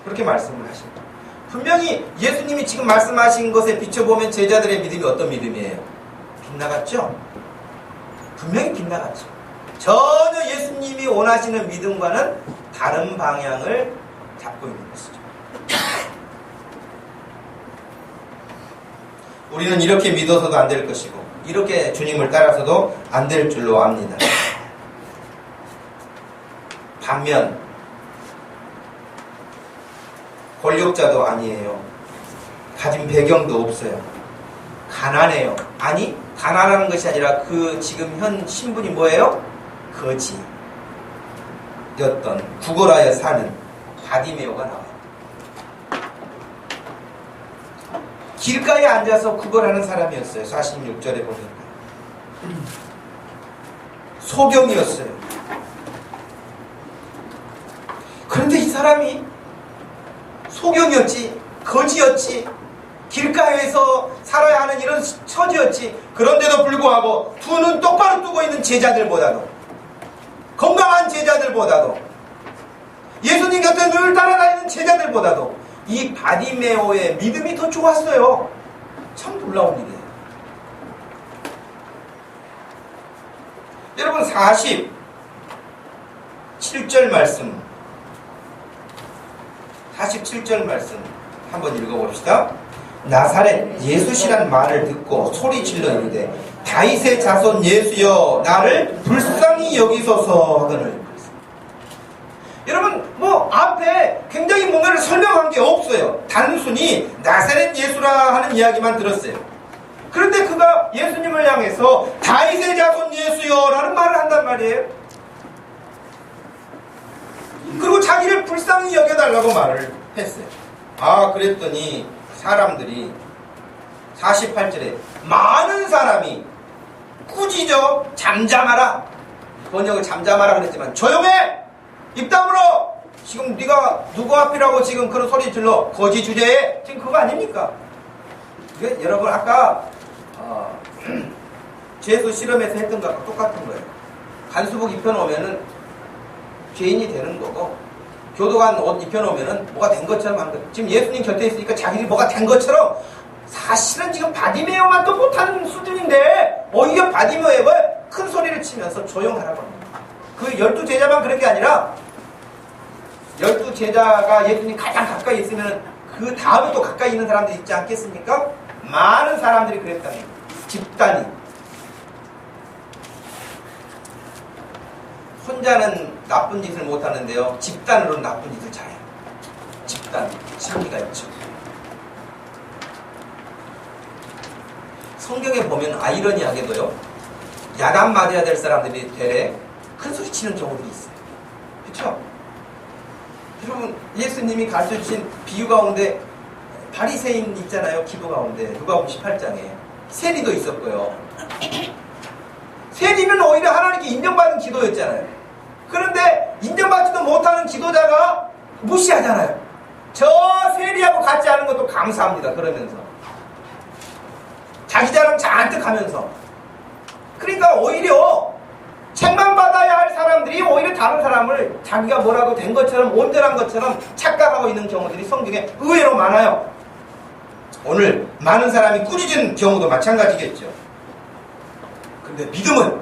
그렇게 말씀을 하십니다. 분명히 예수님이 지금 말씀하신 것에 비춰보면 제자들의 믿음이 어떤 믿음이에요? 빗나갔죠? 분명히 빗나갔죠. 전혀 예수님이 원하시는 믿음과는 다른 방향을 잡고 있는 것이죠. 우리는 이렇게 믿어서도 안 될 것이고 이렇게 주님을 따라서도 안 될 줄로 압니다. 반면 권력자도 아니에요. 가진 배경도 없어요. 가난해요. 아니, 가난한 것이 아니라 그 지금 현 신분이 뭐예요? 거지였던 구걸하여 사는 바디메오가 나와요. 길가에 앉아서 구걸하는 사람이었어요. 46절에 보니까. 소경이었어요. 그런데 이 사람이 소경이었지, 거지였지, 길가에서 살아야 하는 이런 처지였지. 그런데도 불구하고 두 눈 똑바로 뜨고 있는 제자들보다도, 건강한 제자들보다도, 예수님 곁에 늘 따라다니는 제자들보다도 이 바디메오의 믿음이 더 좋았어요. 참 놀라운 일이에요. 여러분 47절 말씀 47절 말씀 한번 읽어봅시다. 나사렛 예수시란 말을 듣고 소리질러 이르되 다윗의 자손 예수여 나를 불쌍히 여기소서 하거늘. 여러분 뭐 앞에 굉장히 뭔가를 설명한 게 없어요. 단순히 나사렛 예수라 하는 이야기만 들었어요. 그런데 그가 예수님을 향해서 다윗의 자손 예수여 라는 말을 한단 말이에요. 그리고 자기를 불쌍히 여겨달라고 말을 했어요. 아, 그랬더니 사람들이 48절에 많은 사람이 꾸짖어 잠잠하라. 번역을 잠잠하라 그랬지만 조용해! 입 다물어! 지금 네가 누구 앞이라고 지금 그런 소리 질러? 거지 주제에? 지금 그거 아닙니까? 이게 여러분 아까 죄수 실험에서 했던 것과 똑같은 거예요. 간수복 입혀놓으면은 죄인이 되는 거고 교도관 옷 입혀놓으면은 뭐가 된 것처럼 하는 거예요. 지금 예수님 곁에 있으니까 자기들이 뭐가 된 것처럼 사실은 지금 바디메오만 또 못하는 수준인데 오히려 바디메오에 큰 소리를 치면서 조용하라고 합니다. 그 12제자만 그런 게 아니라 12제자가 예수님 가장 가까이 있으면 그 다음에 또 가까이 있는 사람들이 있지 않겠습니까? 많은 사람들이 그랬다는 거예요. 집단이. 혼자는 나쁜 짓을 못하는데요. 집단으로는 나쁜 짓을 잘해요. 집단, 심리가 있죠. 성경에 보면 아이러니하게도요. 야단 맞아야 될 사람들이 되레 큰 소리 치는 경우도 있어요. 그렇죠? 여러분 예수님이 가르쳐주신 비유 가운데 바리새인 있잖아요. 기도 가운데 누가복음 18장에 세리도 있었고요. 세리는 오히려 하나님께 인정받은 기도였잖아요. 그런데 인정받지도 못하는 기도자가 무시하잖아요. 저 세리하고 같지 않은 것도 감사합니다. 그러면서 자기 자랑 잔뜩 하면서 그러니까 오히려 책만 받아야 할 사람들이 오히려 다른 사람을 자기가 뭐라도 된 것처럼 온전한 것처럼 착각하고 있는 경우들이 성경에 의외로 많아요. 오늘 많은 사람이 꾸짖은 경우도 마찬가지겠죠. 근데 믿음은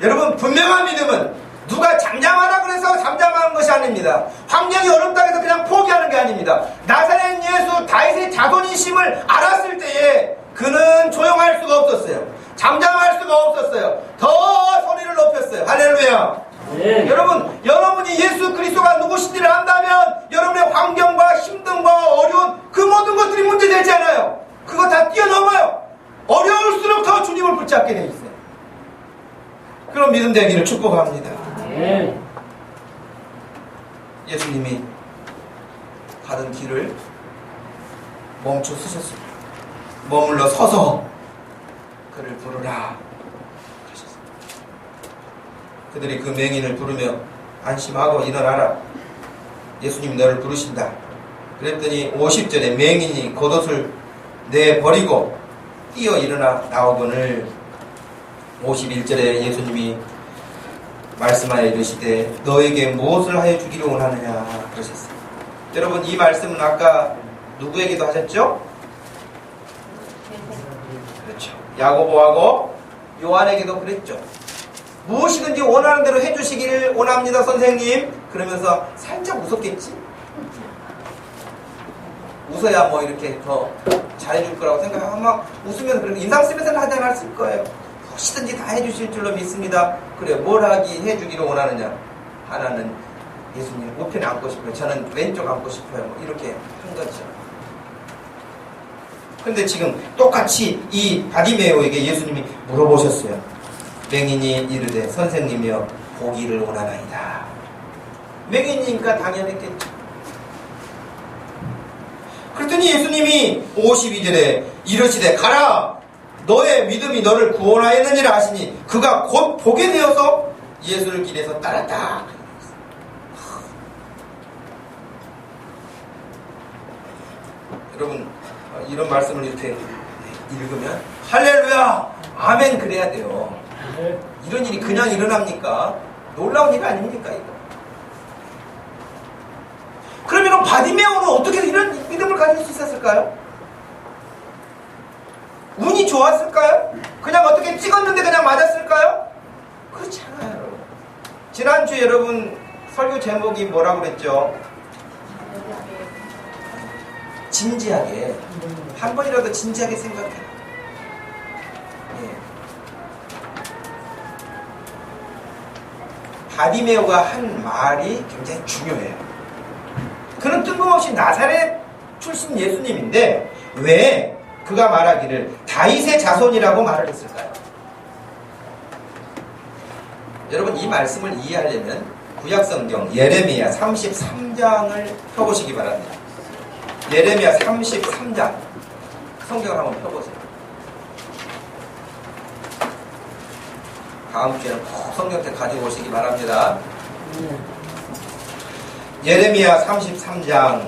여러분 분명한 믿음은 누가 잠잠하라 그래서 잠잠하는 것이 아닙니다. 환경이 어렵다 해서 그냥 포기하는 게 아닙니다. 나사렛 예수 다윗의 자손이심을 알았을 때에 그는 조용할 수가 없었어요. 잠잠할 수가 없었어요. 더 소리를 높였어요. 할렐루야. 네. 여러분이 예수 그리스도가 누구신지를 안다면 여러분의 환경과 힘듦과 어려운 그 모든 것들이 문제되지 않아요. 그거 다 뛰어넘어요. 어려울수록 더 주님을 붙잡게 돼 있어요. 그런 믿음 되기를 축복합니다. 네. 예수님이 가던 길을 멈춰 서셨습니다. 머물러 서서 그를 부르라 하셨습니다. 그들이 그 맹인을 부르며 안심하고 일어나라. 예수님이 너를 부르신다. 그랬더니 50절에 맹인이 겉옷을 내버리고 뛰어 일어나 나오거늘 51절에 예수님이 말씀하여 이르시되 너에게 무엇을 하여 주기를 원하느냐 그러셨습니다. 여러분 이 말씀은 아까 누구에게도 하셨죠? 그렇죠. 야고보하고 요한에게도 그랬죠. 무엇이든지 원하는 대로 해주시기를 원합니다 선생님. 그러면서 살짝 웃었겠지? 웃어야 뭐 이렇게 더 잘해줄 거라고 생각하고 아마 웃으면 그렇게 인상 쓰면서는 하지 않았을 거예요. 무엇이든지 다 해주실 줄로 믿습니다. 그래 뭘 하기 해주기를 원하느냐. 하나는 예수님 우편에 앉고 싶어요. 저는 왼쪽 앉고 싶어요. 뭐 이렇게 한 거죠. 그런데 지금 똑같이 이 바디메오에게 예수님이 물어보셨어요. 맹인이 이르되 선생님이여 보기를 원하나이다. 맹인이니까 당연했겠죠. 그랬더니 예수님이 52절에 이르시되 가라 너의 믿음이 너를 구원하였느니라 하시니 그가 곧 보게 되어서 예수를 길에서 따랐다. 여러분 이런 말씀을 이렇게 읽으면 할렐루야 아멘 그래야 돼요. 이런 일이 그냥 일어납니까? 놀라운 일 아닙니까 이거? 그러면 바디메오는 어떻게 이런 믿음을 가질 수 있었을까요? 운이 좋았을까요? 그냥 어떻게 찍었는데 그냥 맞았을까요? 그렇지 않아요 여러분. 지난주에 여러분 설교 제목이 뭐라고 그랬죠? 진지하게 한 번이라도 진지하게 생각해요. 예. 바디메오가 한 말이 굉장히 중요해요. 그는 뜬금없이 나사렛 출신 예수님인데 왜 그가 말하기를 다윗의 자손이라고 말을 했을까요? 여러분 이 말씀을 이해하려면 구약성경 예레미야 33장을 펴보시기 바랍니다. 예레미야 33장 성경을 한번 펴보세요. 다음 주에는 꼭 성경책 가지고 오시기 바랍니다. 예레미야 33장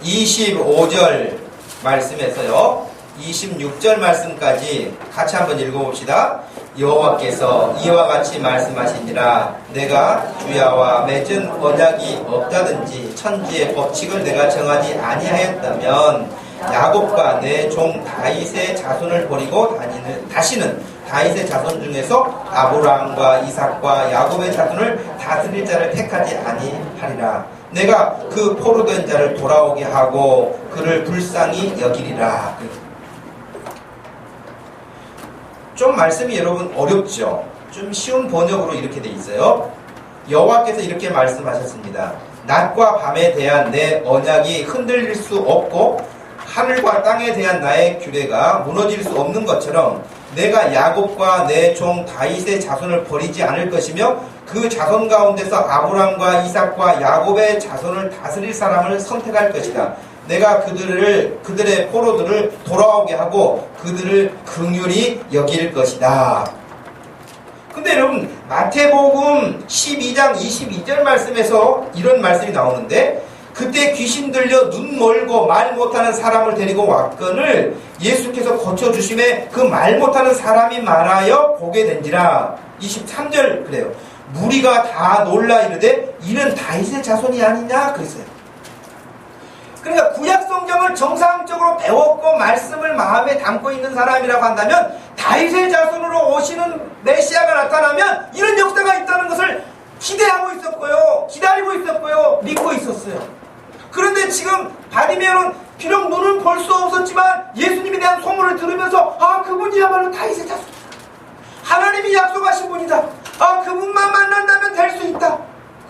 25절 말씀에서요 26절 말씀까지 같이 한번 읽어봅시다. 여호와께서 이와 같이 말씀하시니라 내가 주야와 맺은 언약이 없다든지 천지의 법칙을 내가 정하지 아니하였다면 야곱과 내 종 다윗의 자손을 버리고 다시는 다윗의 자손 중에서 아브라함과 이삭과 야곱의 자손을 다스릴 자를 택하지 아니하리라. 내가 그 포로된 자를 돌아오게 하고 그를 불쌍히 여기리라. 좀 말씀이 여러분 어렵죠? 좀 쉬운 번역으로 이렇게 돼 있어요. 여호와께서 이렇게 말씀하셨습니다. 낮과 밤에 대한 내 언약이 흔들릴 수 없고 하늘과 땅에 대한 나의 규례가 무너질 수 없는 것처럼 내가 야곱과 내 종 다윗의 자손을 버리지 않을 것이며 그 자손 가운데서 아브라함과 이삭과 야곱의 자손을 다스릴 사람을 선택할 것이다. 내가 그들의 포로들을 돌아오게 하고 그들을 긍휼히 여길 것이다. 근데 여러분 마태복음 12장 22절 말씀에서 이런 말씀이 나오는데 그때 귀신 들려 눈 멀고 말 못하는 사람을 데리고 왔거늘 예수께서 고쳐주심에 그 말 못하는 사람이 말하여 보게 된지라. 23절 그래요. 무리가 다 놀라 이르되 이는 다윗의 자손이 아니냐 그랬어요. 그러니까 구약성경을 정상적으로 배웠고 말씀을 마음에 담고 있는 사람이라고 한다면 다윗의 자손으로 오시는 메시아가 나타나면 이런 역사가 있다는 것을 기대하고 있었고요. 기다리고 있었고요. 믿고 있었어요. 그런데 지금 바디메오는 비록 눈은 볼 수 없었지만 예수님에 대한 소문을 들으면서 아 그분이야말로 다윗의 자손이다. 하나님이 약속하신 분이다. 아 그분만 만난다면 될 수 있다.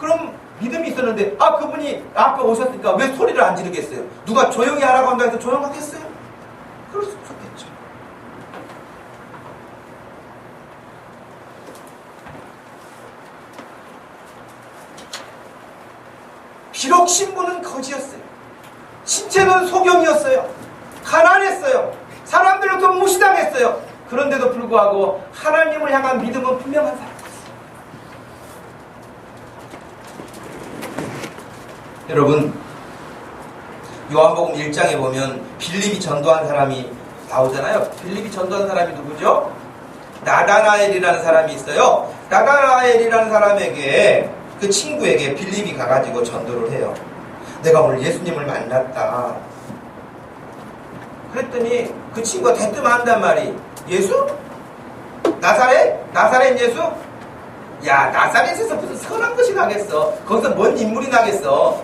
그럼 믿음이 있었는데 아 그분이 앞에 오셨으니까 왜 소리를 안 지르겠어요? 누가 조용히 하라고 한다 해서 조용하겠어요? 그럴 수 없겠죠. 비록 신분은 거지였어요. 신체는 소경이었어요. 가난했어요. 사람들로부터 무시당했어요. 그런데도 불구하고 하나님을 향한 믿음은 분명한 사람이었어요. 여러분, 요한복음 1장에 보면 빌립이 전도한 사람이 나오잖아요. 빌립이 전도한 사람이 누구죠? 나다나엘이라는 사람이 있어요. 나다나엘이라는 사람에게, 그 친구에게 빌립이 가가지고 전도를 해요. 내가 오늘 예수님을 만났다. 그랬더니 그 친구가 대뜸한단 말이, 예수? 나사렛? 나사렛 예수? 야, 나사렛에서 무슨 선한 것이 나겠어. 거기서 뭔 인물이 나겠어.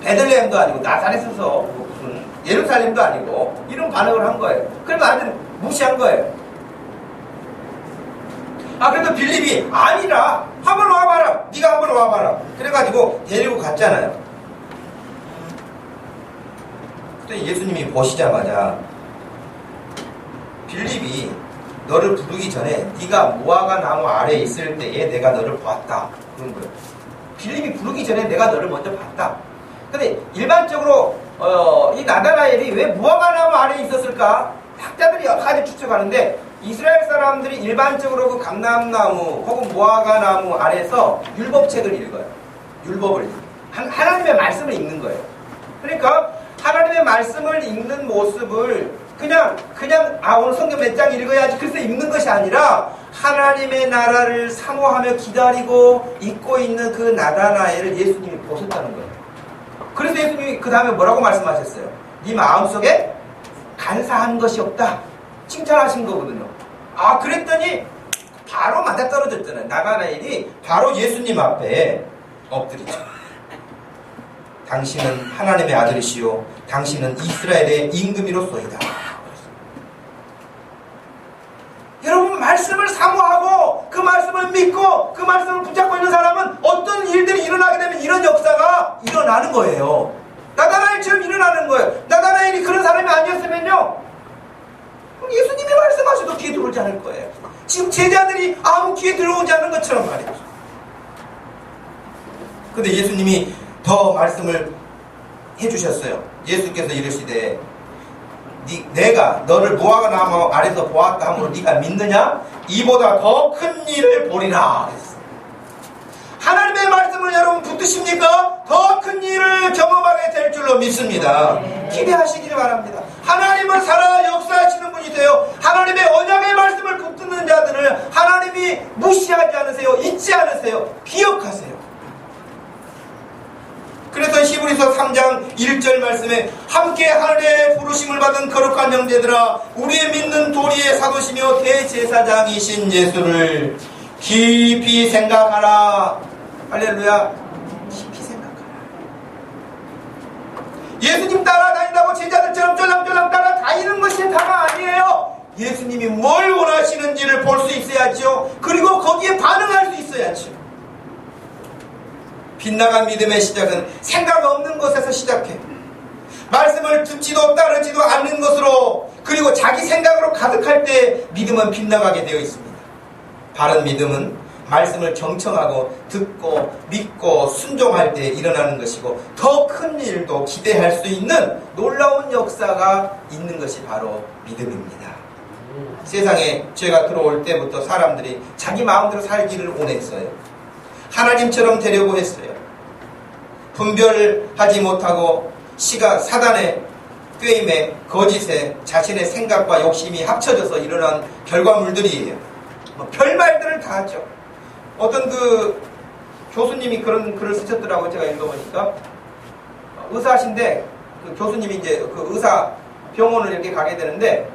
베들레헴도 아니고 나사렛에서 무슨 예루살렘도 아니고, 이런 반응을 한 거예요. 그래서 완전 무시한 거예요. 그래도 빌립이 아니라 한번 와봐라. 네가 한번 와봐라. 그래가지고 데리고 갔잖아요. 그때 예수님이 보시자마자 빌립이 너를 부르기 전에 네가 무화과 나무 아래에 있을 때에 내가 너를 봤다. 그런 거예요. 빌립이 부르기 전에 내가 너를 먼저 봤다. 근데 일반적으로 이 나다나엘이 왜 무화과 나무 아래에 있었을까? 학자들이 여러 가지 추측하는데, 이스라엘 사람들이 일반적으로 그 감람나무 혹은 무화과나무 아래서 율법책을 읽어요. 율법을 하나님의 말씀을 읽는 거예요. 그러니까 하나님의 말씀을 읽는 모습을 그냥 오늘 성경 몇 장 읽어야지 그래서 읽는 것이 아니라, 하나님의 나라를 사모하며 기다리고 잊고 있는 그 나다나엘을 예수님이 보셨다는 거예요. 그래서 예수님이 그 다음에 뭐라고 말씀하셨어요? 네 마음속에 간사한 것이 없다. 칭찬하신 거거든요. 그랬더니 바로 맞아떨어졌잖아요. 나다나엘이 바로 예수님 앞에 엎드리죠. 당신은 하나님의 아들이시오. 당신은 이스라엘의 임금이로소이다. 여러분, 말씀을 사모하고 그 말씀을 믿고 그 말씀을 붙잡고 있는 사람은 어떤 일들이 일어나게 되면 이런 역사가 일어나는 거예요. 나다나엘처럼 일어나는 거예요. 나다나엘이 그런 사람이 아니었으면요, 예수님이 말씀하셔도 귀에 들어오지 않을 거예요. 지금 제자들이 아무 귀에 들어오지 않는 것처럼 말이죠. 근데 예수님이 더 말씀을 해주셨어요. 예수께서 이르시되 내가 너를 무화과 나무 아래서 보았다 하므로 네가 믿느냐? 이보다 더 큰 일을 보리라. 하나님의 말씀을 여러분 붙드십니까? 더 큰 일을 경험하게 될 줄로 믿습니다. 기대하시길 바랍니다. 하나님을 살아 역사하시는 분이 되어 하나님의 언약의 말씀을 붙드는 자들을 하나님이 무시하지 않으세요. 잊지 않으세요. 기억하세요. 그래서 히브리서 3장 1절 말씀에 함께 하늘의 부르심을 받은 거룩한 형제들아, 우리의 믿는 도리의 사도시며 대제사장이신 예수를 깊이 생각하라. 할렐루야. 깊이 생각하라. 예수님 따라다닌다고 제자들처럼 쫄랑쫄랑 따라다니는 것이 다가 아니에요. 예수님이 뭘 원하시는지를 볼 수 있어야죠. 그리고 거기에 반응할 수 있어야죠. 빗나간 믿음의 시작은 생각 없는 것에서 시작해. 말씀을 듣지도 따르지도 않는 것으로, 그리고 자기 생각으로 가득할 때 믿음은 빗나가게 되어 있습니다. 바른 믿음은 말씀을 경청하고 듣고 믿고 순종할 때 일어나는 것이고, 더 큰 일도 기대할 수 있는 놀라운 역사가 있는 것이 바로 믿음입니다. 세상에 죄가 들어올 때부터 사람들이 자기 마음대로 살기를 원했어요. 하나님처럼 되려고 했어요. 분별하지 못하고 사단의 꾀임에 거짓에 자신의 생각과 욕심이 합쳐져서 일어난 결과물들이에요. 별말들을 다 하죠. 어떤 그 교수님이 그런 글을 쓰셨더라고요. 제가 읽어보니까 의사신데 그 교수님이 이제 그 의사 병원을 이렇게 가게 되는데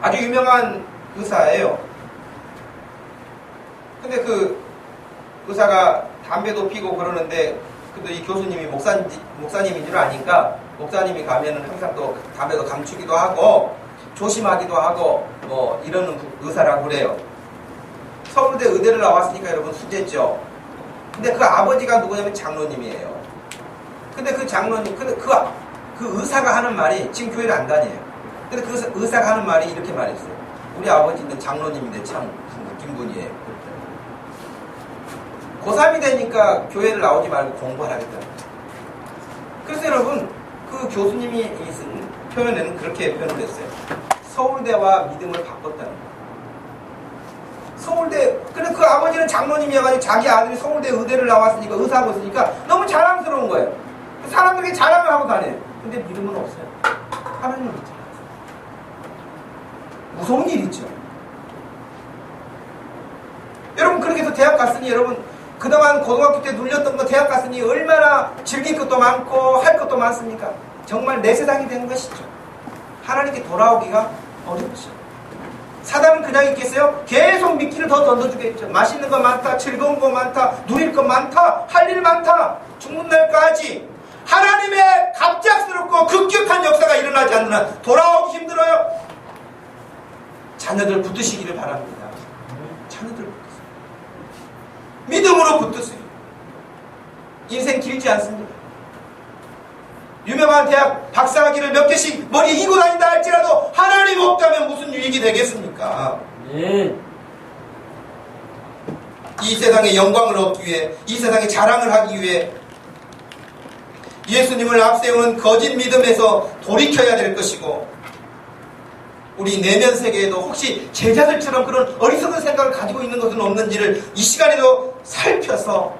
아주 유명한 의사예요. 근데 그 의사가 담배도 피고 그러는데, 근데 이 교수님이 목사님인 줄 아니까 목사님이 가면은 항상 또 담배도 감추기도 하고 조심하기도 하고 뭐 이러는 의사라고 그래요. 서울대 의대를 나왔으니까 여러분 수제죠. 근데 그 아버지가 누구냐면 장로님이에요. 근데 그 장로님, 근데 그 의사가 하는 말이, 지금 교회를 안 다녀요. 근데 그 의사가 하는 말이 이렇게 말했어요. 우리 아버지는 장로님인데 참 웃긴 분이에요. 고3이 되니까 교회를 나오지 말고 공부를 하겠다. 그래서 여러분, 그 교수님이 쓴 표현에는 그렇게 표현을 했어요. 서울대와 믿음을 바꿨다는 거예요. 서울대, 근데 그 아버지는 장로님이어가지고 자기 아들이 서울대 의대를 나왔으니까, 의사하고 있으니까 너무 자랑스러운 거예요. 사람들이 자랑을 하고 다녀요. 근데 믿음은 없어요. 하나님을 믿지 않아요. 무서운 일이죠. 여러분, 그렇게 해서 대학 갔으니, 여러분, 그동안 고등학교 때 눌렸던 거 대학 갔으니 얼마나 즐길 것도 많고 할 것도 많습니까? 정말 내 세상이 되는 것이죠. 하나님께 돌아오기가 어렵죠. 사단은 그냥 있겠어요? 계속 미끼를 더 던져주겠죠. 맛있는 거 많다, 즐거운 거 많다, 누릴 거 많다, 할 일 많다. 죽는 날까지 하나님의 갑작스럽고 급격한 역사가 일어나지 않는 한 돌아오기 힘들어요. 자녀들 붙드시기를 바랍니다. 자녀들 붙드세요. 믿음으로 붙드세요. 인생 길지 않습니다. 유명한 대학 박사학위를 몇 개씩 머리에 이고 다닌다 할지라도 하나님 없다면 무슨 유익이 되겠습니까? 네. 이 세상의 영광을 얻기 위해, 이 세상의 자랑을 하기 위해 예수님을 앞세우는 거짓 믿음에서 돌이켜야 될 것이고, 우리 내면 세계에도 혹시 제자들처럼 그런 어리석은 생각을 가지고 있는 것은 없는지를 이 시간에도 살펴서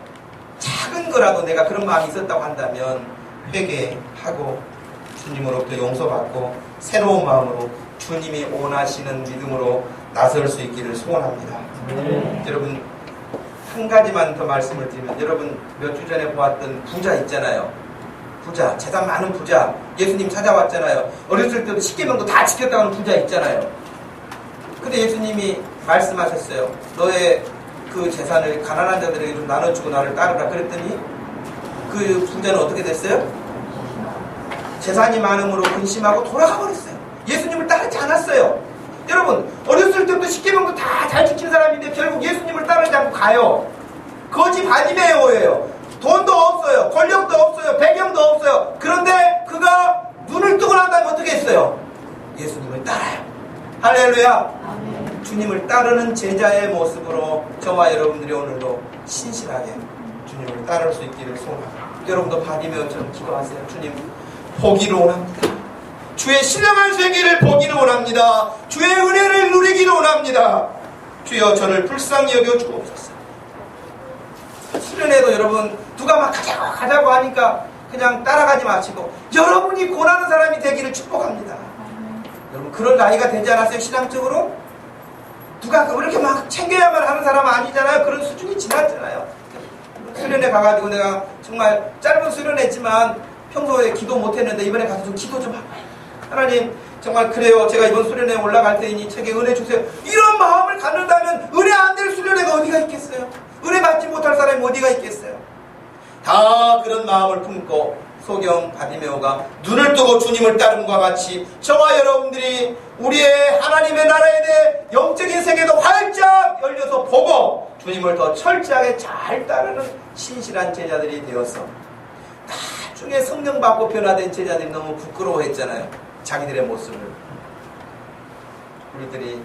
작은 거라도 내가 그런 마음이 있었다고 한다면 회개하고 주님으로부터 용서받고 새로운 마음으로 주님이 원하시는 믿음으로 나설 수 있기를 소원합니다. 여러분, 한 가지만 더 말씀을 드리면, 여러분 몇 주 전에 보았던 부자 있잖아요. 부자, 재산 많은 부자, 예수님 찾아왔잖아요. 어렸을 때도 십계명도 다 지켰다는 부자 있잖아요. 근데 예수님이 말씀하셨어요. 너의 그 재산을 가난한 자들에게 좀 나눠주고 나를 따르라 그랬더니 그 부자는 어떻게 됐어요? 재산이 많음으로 근심하고 돌아가 버렸어요. 예수님을 따르지 않았어요. 여러분, 어렸을 때부터 십계명도 다 잘 지킨 사람인데 결국 예수님을 따르지 않고 가요. 거지 바디메오예요. 돈도 없어요. 권력도 없어요. 배경도 없어요. 그런데 그가 눈을 뜨고 난 다음에 어떻게 했어요? 예수님을 따라요. 할렐루야. 아멘. 주님을 따르는 제자의 모습으로 저와 여러분들이 오늘도 신실하게 주님을 따를 수 있기를 소원합니다. 여러분도 바디메오처럼 기도하세요. 주님, 보기를 원합니다. 주의 신령한 세계를 보기를 원합니다. 주의 은혜를 누리기를 원합니다. 주여, 저를 불쌍히 여겨 주옵소서. 수련회도 여러분, 누가 막 가자고 하니까 그냥 따라가지 마시고 여러분이 권하는 사람이 되기를 축복합니다. 여러분, 그런 나이가 되지 않았어요? 신앙적으로? 누가 그렇게 막 챙겨야만 하는 사람은 아니잖아요. 그런 수준이 지났잖아요. 수련회 가가지고 내가 정말 짧은 수련회지만 평소에 기도 못했는데 이번에 가서 좀 기도 좀 하고, 하나님 정말 그래요, 제가 이번 수련회에 올라갈 테니 제게 은혜 주세요, 이런 마음을 갖는다면 은혜 안 될 수련회가 어디가 있겠어요? 은혜 받지 못할 사람이 어디가 있겠어요? 다 그런 마음을 품고 소경 바디메오가 눈을 뜨고 주님을 따름과 같이 저와 여러분들이 우리의 하나님의 나라에 대해 영적인 세계도 활짝 열려서 보고 주님을 더 철저하게 잘 따르는 신실한 제자들이 되어서, 나중에 성령 받고 변화된 제자들이 너무 부끄러워했잖아요. 자기들의 모습을. 우리들이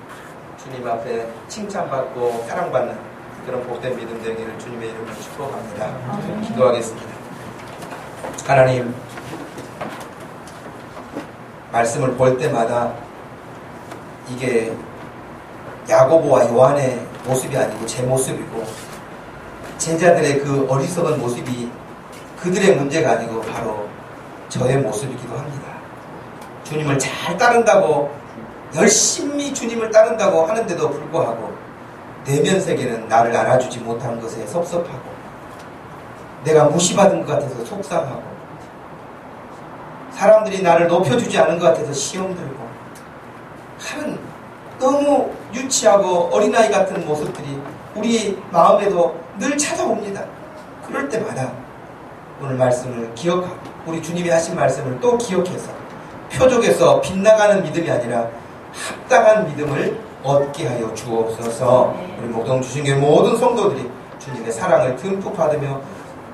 주님 앞에 칭찬받고 사랑받는 그런 복된 믿음 되기를 주님의 이름으로 축복합니다. 기도하겠습니다. 하나님, 말씀을 볼 때마다 이게 야고보와 요한의 모습이 아니고 제 모습이고, 제자들의 그 어리석은 모습이 그들의 문제가 아니고 바로 저의 모습이기도 합니다. 주님을 잘 따른다고, 열심히 주님을 따른다고 하는데도 불구하고 내면 세계는 나를 알아주지 못한 것에 섭섭하고, 내가 무시받은 것 같아서 속상하고, 사람들이 나를 높여주지 않은 것 같아서 시험 들고 하는 너무 유치하고 어린아이 같은 모습들이 우리 마음에도 늘 찾아옵니다. 그럴 때마다 오늘 말씀을 기억하고 우리 주님이 하신 말씀을 또 기억해서 표적에서 빗나가는 믿음이 아니라 합당한 믿음을 얻게 하여 주옵소서. 우리 목동 주신교회 모든 성도들이 주님의 사랑을 듬뿍 받으며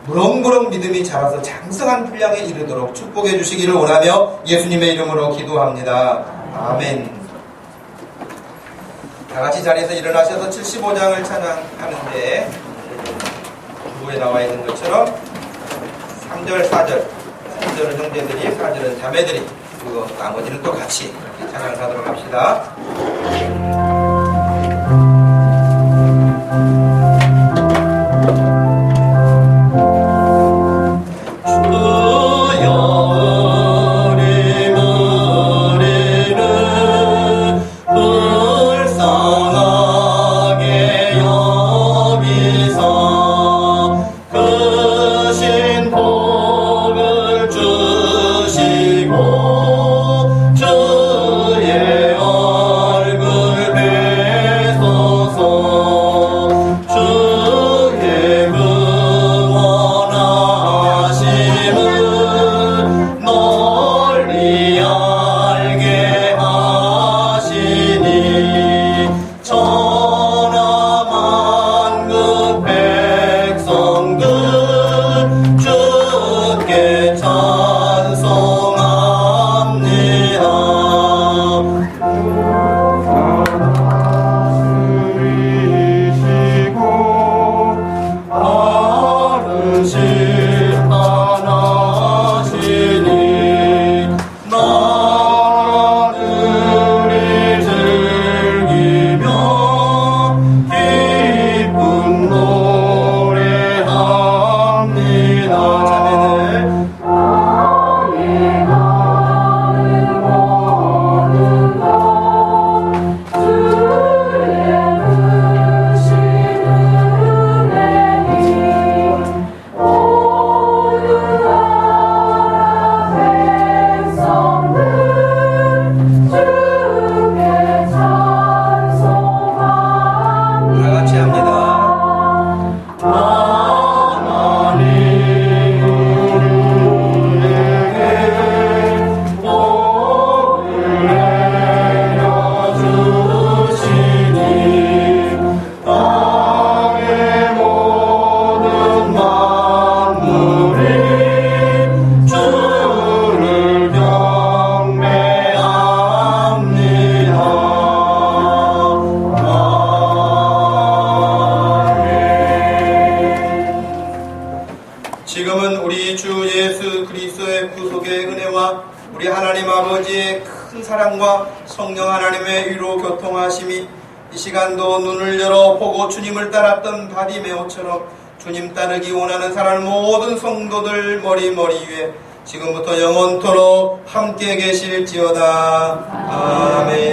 무럭무럭 믿음이 자라서 장성한 분량에 이르도록 축복해 주시기를 원하며 예수님의 이름으로 기도합니다. 아멘. 다같이 자리에서 일어나셔서 75장을 찬양하는데 주보에 나와 있는 것처럼 3절, 4절, 3절은 형제들이, 4절은 자매들이 그거 나머지는 또 같이 찬양을 하도록 합시다. 지금은 우리 주 예수 그리스도의 구속의 은혜와 우리 하나님 아버지의 큰 사랑과 성령 하나님의 위로 교통하심이 이 시간도 눈을 열어 보고 주님을 따랐던 바디메오처럼 주님 따르기 원하는 사람 모든 성도들 머리 위에 지금부터 영원토록 함께 계실지어다. 아멘.